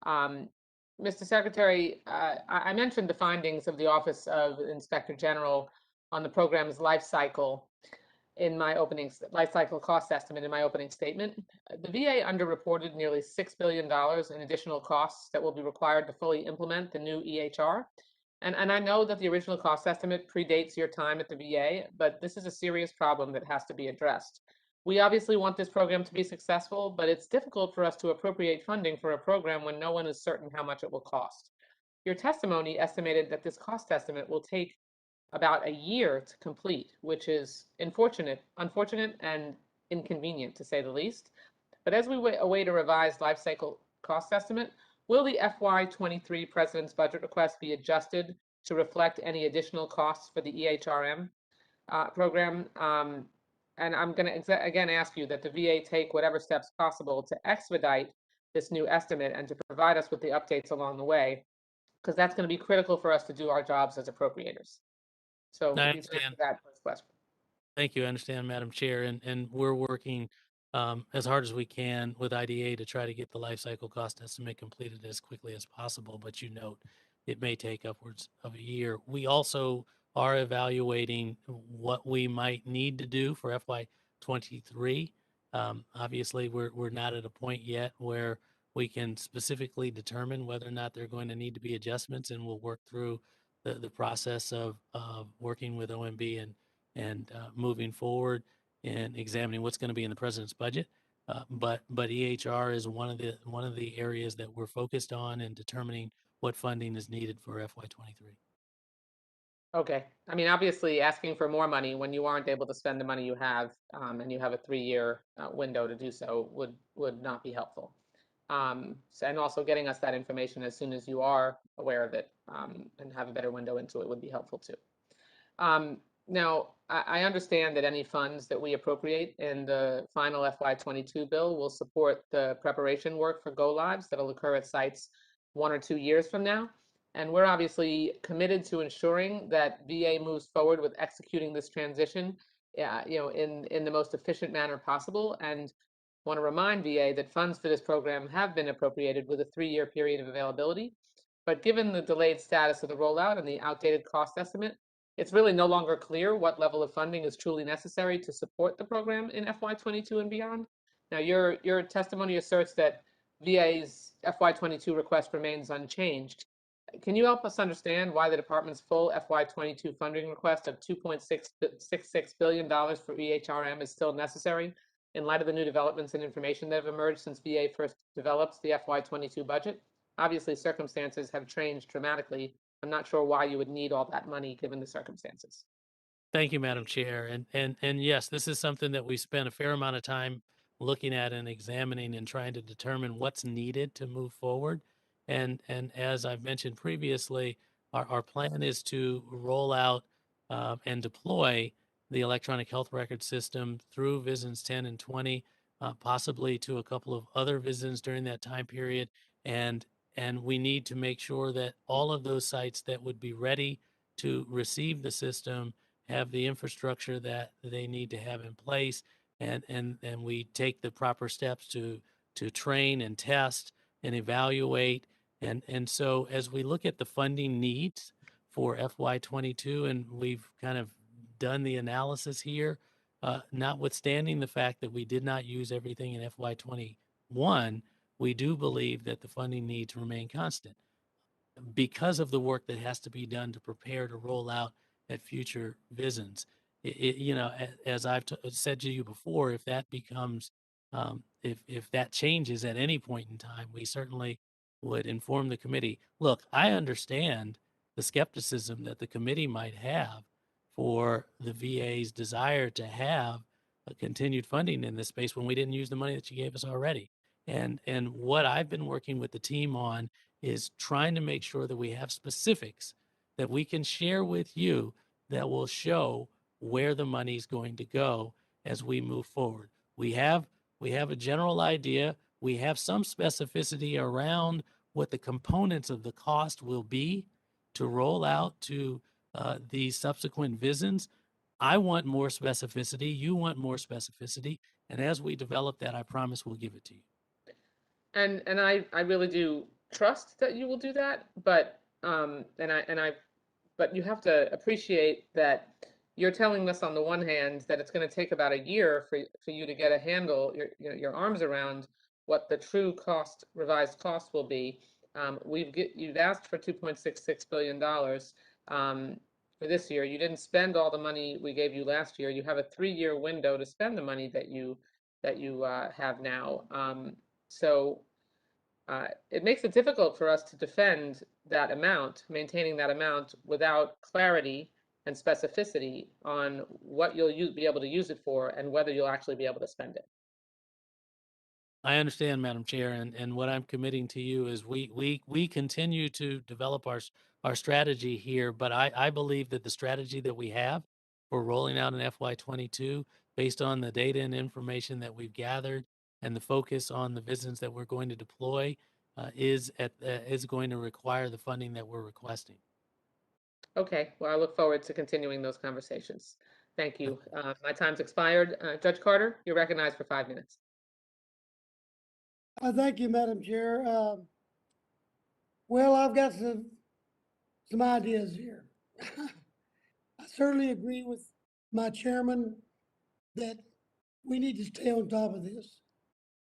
Mr. Secretary, I mentioned the findings of the Office of Inspector General on the program's life cycle in my opening life cycle cost estimate in my opening statement. The VA underreported nearly $6 billion in additional costs that will be required to fully implement the new EHR. And I know that the original cost estimate predates your time at the VA, but this is a serious problem that has to be addressed. We obviously want this program to be successful, but it's difficult for us to appropriate funding for a program when no one is certain how much it will cost. Your testimony estimated that this cost estimate will take about a year to complete, which is unfortunate and inconvenient to say the least. But as we await a revised life cycle cost estimate, will the FY23 President's budget request be adjusted to reflect any additional costs for the EHRM program? And I'm going to again ask you that the VA take whatever steps possible to expedite this new estimate and to provide us with the updates along the way, because that's going to be critical for us to do our jobs as appropriators. So I if you can answer understand. that first question. Thank you. I understand, Madam Chair, and we're working as hard as we can with IDA to try to get the life cycle cost estimate completed as quickly as possible. But you note it may take upwards of a year. We also are evaluating what we might need to do for FY23. Obviously, we're not at a point yet where we can specifically determine whether or not there are going to need to be adjustments, and we'll work through the process of working with OMB and moving forward and examining what's going to be in the president's budget. But EHR is one of the areas that we're focused on in determining what funding is needed for FY23. Okay. I mean, obviously, asking for more money when you aren't able to spend the money you have, and you have a 3-year window to do so would not be helpful. And also getting us that information as soon as you are aware of it, and have a better window into it would be helpful too. Now, I understand that any funds that we appropriate in the final FY22 bill will support the preparation work for go-lives that'll occur at sites 1 or 2 years from now. And we're obviously committed to ensuring that VA moves forward with executing this transition, in the most efficient manner possible. And want to remind VA that funds for this program have been appropriated with a 3-year period of availability. But given the delayed status of the rollout and the outdated cost estimate, it's really no longer clear what level of funding is truly necessary to support the program in FY22 and beyond. Now, your testimony asserts that VA's FY22 request remains unchanged. Can you help us understand why the department's full FY22 funding request of $2.66 billion for EHRM is still necessary in light of the new developments and information that have emerged since VA first developed the FY22 budget? Obviously, circumstances have changed dramatically. I'm not sure why you would need all that money given the circumstances. Thank you, Madam Chair. And yes, this is something that we spent a fair amount of time looking at and examining and trying to determine what's needed to move forward. And as I've mentioned previously, our plan is to roll out and deploy the electronic health record system through VISNs 10 and 20, possibly to a couple of other VISNs during that time period. And we need to make sure that all of those sites that would be ready to receive the system have the infrastructure that they need to have in place, and we take the proper steps to train and test and evaluate. And so as we look at the funding needs for FY22, and we've kind of done the analysis here, notwithstanding the fact that we did not use everything in FY21, we do believe that the funding needs remain constant because of the work that has to be done to prepare to roll out at future VISNs. As I've said to you before, if that becomes, if that changes at any point in time, we certainly would inform the committee. Look, I understand the skepticism that the committee might have for the VA's desire to have a continued funding in this space when we didn't use the money that you gave us already. And what I've been working with the team on is trying to make sure that we have specifics that we can share with you that will show where the money is going to go as we move forward. We have a general idea. We have some specificity around what the components of the cost will be to roll out to the subsequent VISNs. I want more specificity. You want more specificity. And as we develop that, I promise we'll give it to you. And I really do trust that you will do that, but but you have to appreciate that you're telling us on the one hand that it's going to take about a year for you to get a handle, your arms around what the true revised cost will be. You've asked for $2.66 billion for this year. You didn't spend all the money we gave you last year. You have a 3-year window to spend the money that you have now. So it makes it difficult for us to defend that amount, maintaining that amount without clarity and specificity on what you'll be able to use it for and whether you'll actually be able to spend it. I understand, Madam Chair, and what I'm committing to you is we continue to develop our strategy here, but I believe that the strategy that we have for rolling out in FY22, based on the data and information that we've gathered and the focus on the visits that we're going to deploy, is going to require the funding that we're requesting. Okay, well, I look forward to continuing those conversations. Thank you. My time's expired. Judge Carter, you're recognized for 5 minutes. Thank you, Madam Chair. Well, I've got some ideas here. I certainly agree with my chairman that we need to stay on top of this.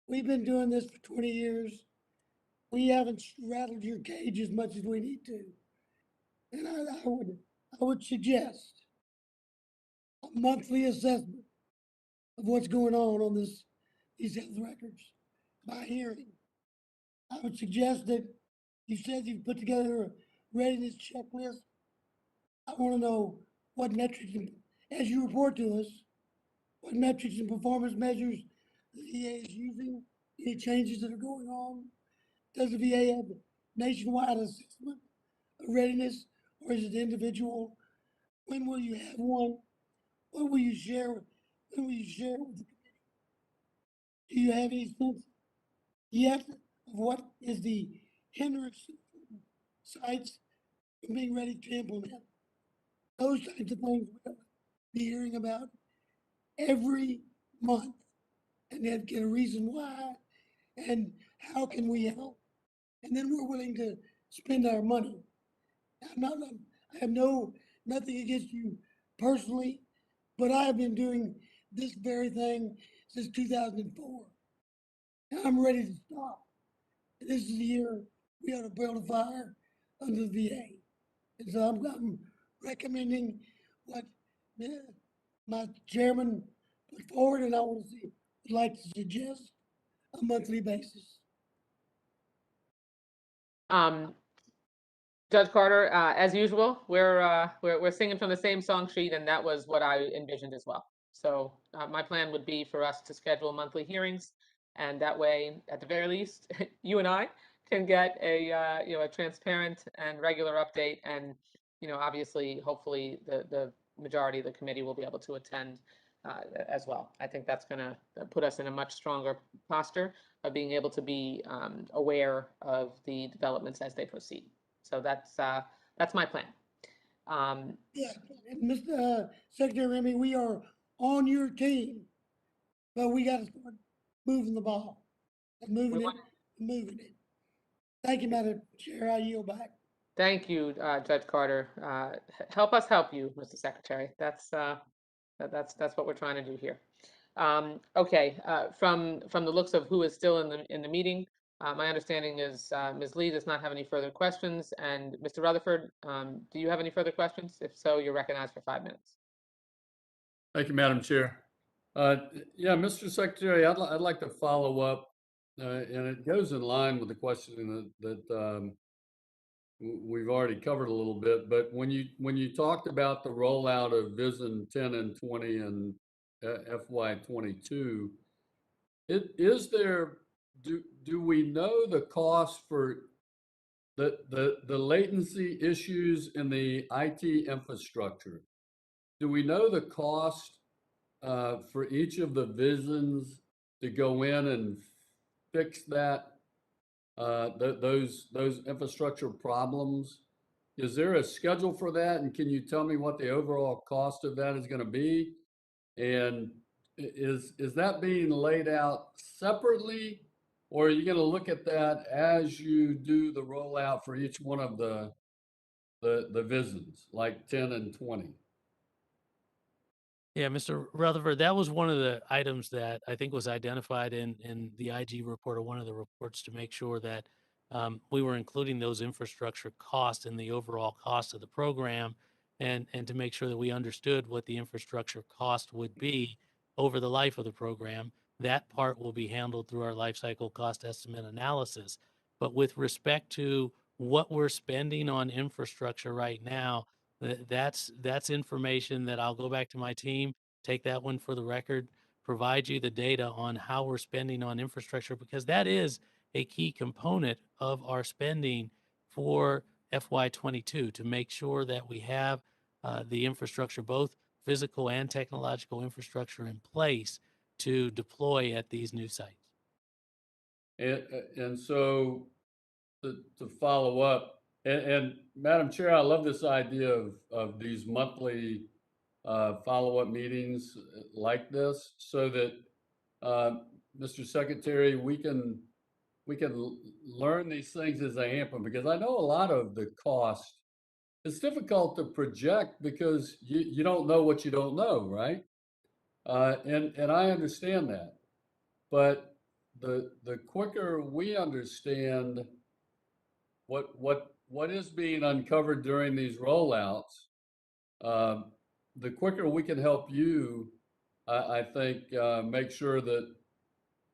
We've been doing this for 20 years. We haven't rattled your cage as much as we need to. And I would suggest a monthly assessment of what's going on these health records by hearing. I would suggest that you said you've put together a readiness checklist. I want to know what metrics, as you report to us, what metrics and performance measures the VA is using, any changes that are going on. Does the VA have nationwide assessment of readiness, or is it individual? When will you have one? What will you share? When will you share it with the committee? Do you have any sense yet of what is the hindrance sites from being ready to implement? Those types of things we'll be hearing about every month, and then get a reason why and how can we help. And then we're willing to spend our money. I have nothing against you personally, but I have been doing this very thing since 2004. And I'm ready to stop. And this is the year we ought to build a fire under the VA. And so I'm recommending what my chairman put forward, and I would like to suggest a monthly basis. Judge Carter, as usual, we're singing from the same song sheet, and that was what I envisioned as well. So my plan would be for us to schedule monthly hearings, and that way, at the very least, you and I can get a a transparent and regular update, and obviously, hopefully, the majority of the committee will be able to attend as well. I think that's going to put us in a much stronger posture of being able to be aware of the developments as they proceed. So that's my plan. Yeah, and Mr. Secretary Remy, we are on your team, but we got to start moving the ball and moving it. Thank you, Madam Chair. I yield back. Thank you, Judge Carter. Help us help you, Mr. Secretary. That's what we're trying to do here. Okay, from the looks of who is still in the meeting, my understanding is Ms. Lee does not have any further questions, and Mr. Rutherford, do you have any further questions? If so, you're recognized for 5 minutes. Thank you, Madam Chair. Yeah, Mr. Secretary, I'd like to follow up, and it goes in line with the question that we've already covered a little bit. But when you talked about the rollout of VISN 10 and 20 and FY22, is there do we know the cost for the latency issues in the IT infrastructure? Do we know the cost for each of the VISNs to go in and fix that, those infrastructure problems? Is there a schedule for that? And can you tell me what the overall cost of that is going to be? And is that being laid out separately, or are you going to look at that as you do the rollout for each one of the VISNs, like 10 and 20? Yeah, Mr. Rutherford, that was one of the items that I think was identified in the IG report, or one of the reports, to make sure that we were including those infrastructure costs in the overall cost of the program, and to make sure that we understood what the infrastructure cost would be over the life of the program. That part will be handled through our life cycle cost estimate analysis. But with respect to what we're spending on infrastructure right now, that's information that I'll go back to my team, take that one for the record, provide you the data on how we're spending on infrastructure, because that is a key component of our spending for FY22, to make sure that we have the infrastructure, both physical and technological infrastructure, in place to deploy at these new sites. And so to follow up, and Madam Chair, I love this idea of these monthly follow-up meetings like this, so that Mr. Secretary, we can learn these things as they happen, because I know a lot of the cost, it's difficult to project because you don't know what you don't know, right? And I understand that, but the quicker we understand what is being uncovered during these rollouts, the quicker we can help you, I think, make sure that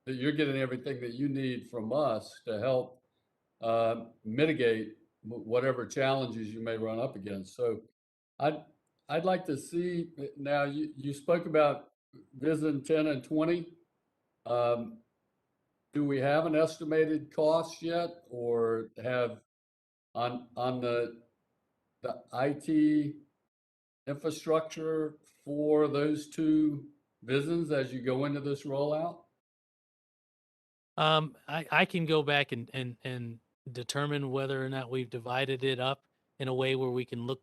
you're getting everything that you need from us to help mitigate whatever challenges you may run up against. So I'd like to see, now you spoke about VISN 10 and 20. Do we have an estimated cost yet, or have on the IT infrastructure for those two VISNs as you go into this rollout? I can go back and determine whether or not we've divided it up in a way where we can look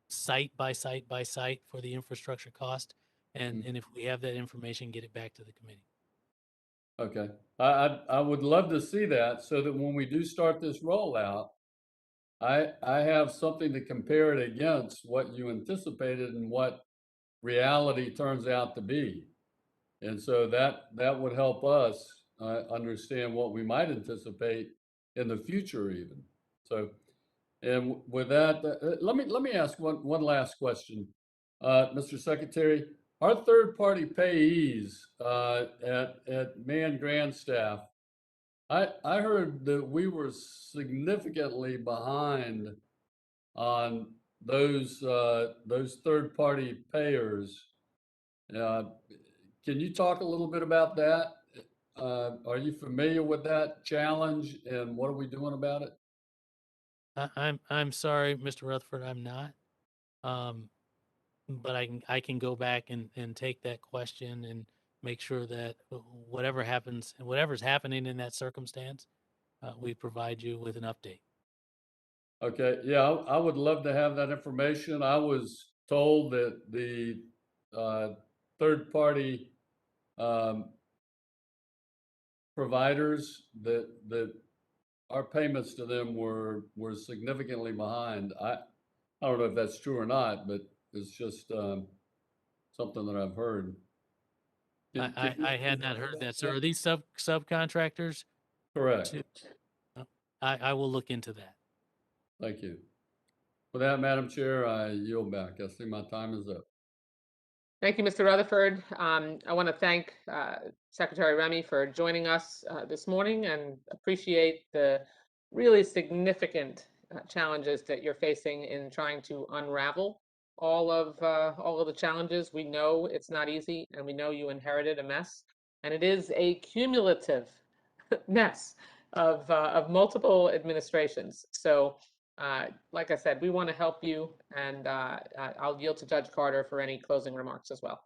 site by site by site for the infrastructure cost. And if we have that information, get it back to the committee. Okay. I would love to see that, so that when we do start this rollout, I have something to compare it against, what you anticipated and what reality turns out to be. And so that would help us understand what we might anticipate in the future even. So, and with that, let me ask one last question, Mr. Secretary. Our third-party payees at Man Grandstaff, I heard that we were significantly behind on those third-party payers. Can you talk a little bit about that? Are you familiar with that challenge, and what are we doing about it? I'm sorry, Mr. Rutherford, I'm not. But I can go back and take that question and make sure that whatever happens and whatever's happening in that circumstance, we provide you with an update. Okay, yeah, I would love to have that information. I was told that the third-party providers, that our payments to them were significantly behind. I don't know if that's true or not, but it's just something that I've heard. I had not heard that, sir. Are these subcontractors? Correct. I will look into that. Thank you. With that, Madam Chair, I yield back. I see my time is up. Thank you, Mr. Rutherford. I want to thank Secretary Remy for joining us this morning, and appreciate the really significant challenges that you're facing in trying to unravel all of the challenges. We know it's not easy, and we know you inherited a mess, and it is a cumulative mess of multiple administrations. So, like I said, we want to help you, and I'll yield to Judge Carter for any closing remarks as well.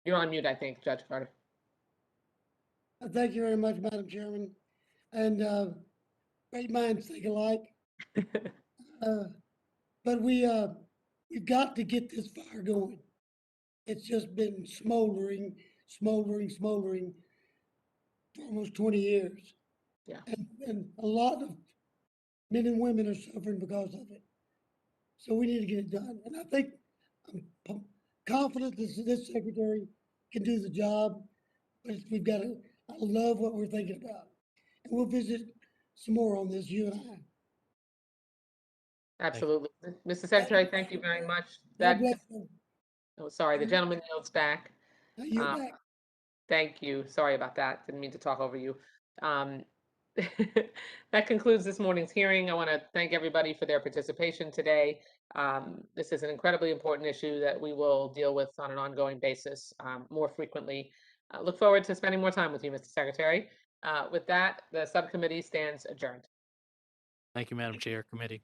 You're on mute, I think, Judge Carter. Thank you very much, Madam Chairman. And great minds think alike. But we've got to get this fire going. It's just been smoldering for almost 20 years. Yeah. And a lot of men and women are suffering because of it. So we need to get it done. And I think I'm confident this secretary can do the job, but we've got to, I love what we're thinking about. And we'll visit some more on this, you and I. Absolutely. Mr. Secretary, thank you very much. God bless you. Oh, sorry, the gentleman yields back. You're back. Thank you. Sorry about that. Didn't mean to talk over you. That concludes this morning's hearing. I want to thank everybody for their participation today. This is an incredibly important issue that we will deal with on an ongoing basis more frequently. Look forward to spending more time with you, Mr. Secretary. With that, the subcommittee stands adjourned. Thank you, Madam Chair, committee.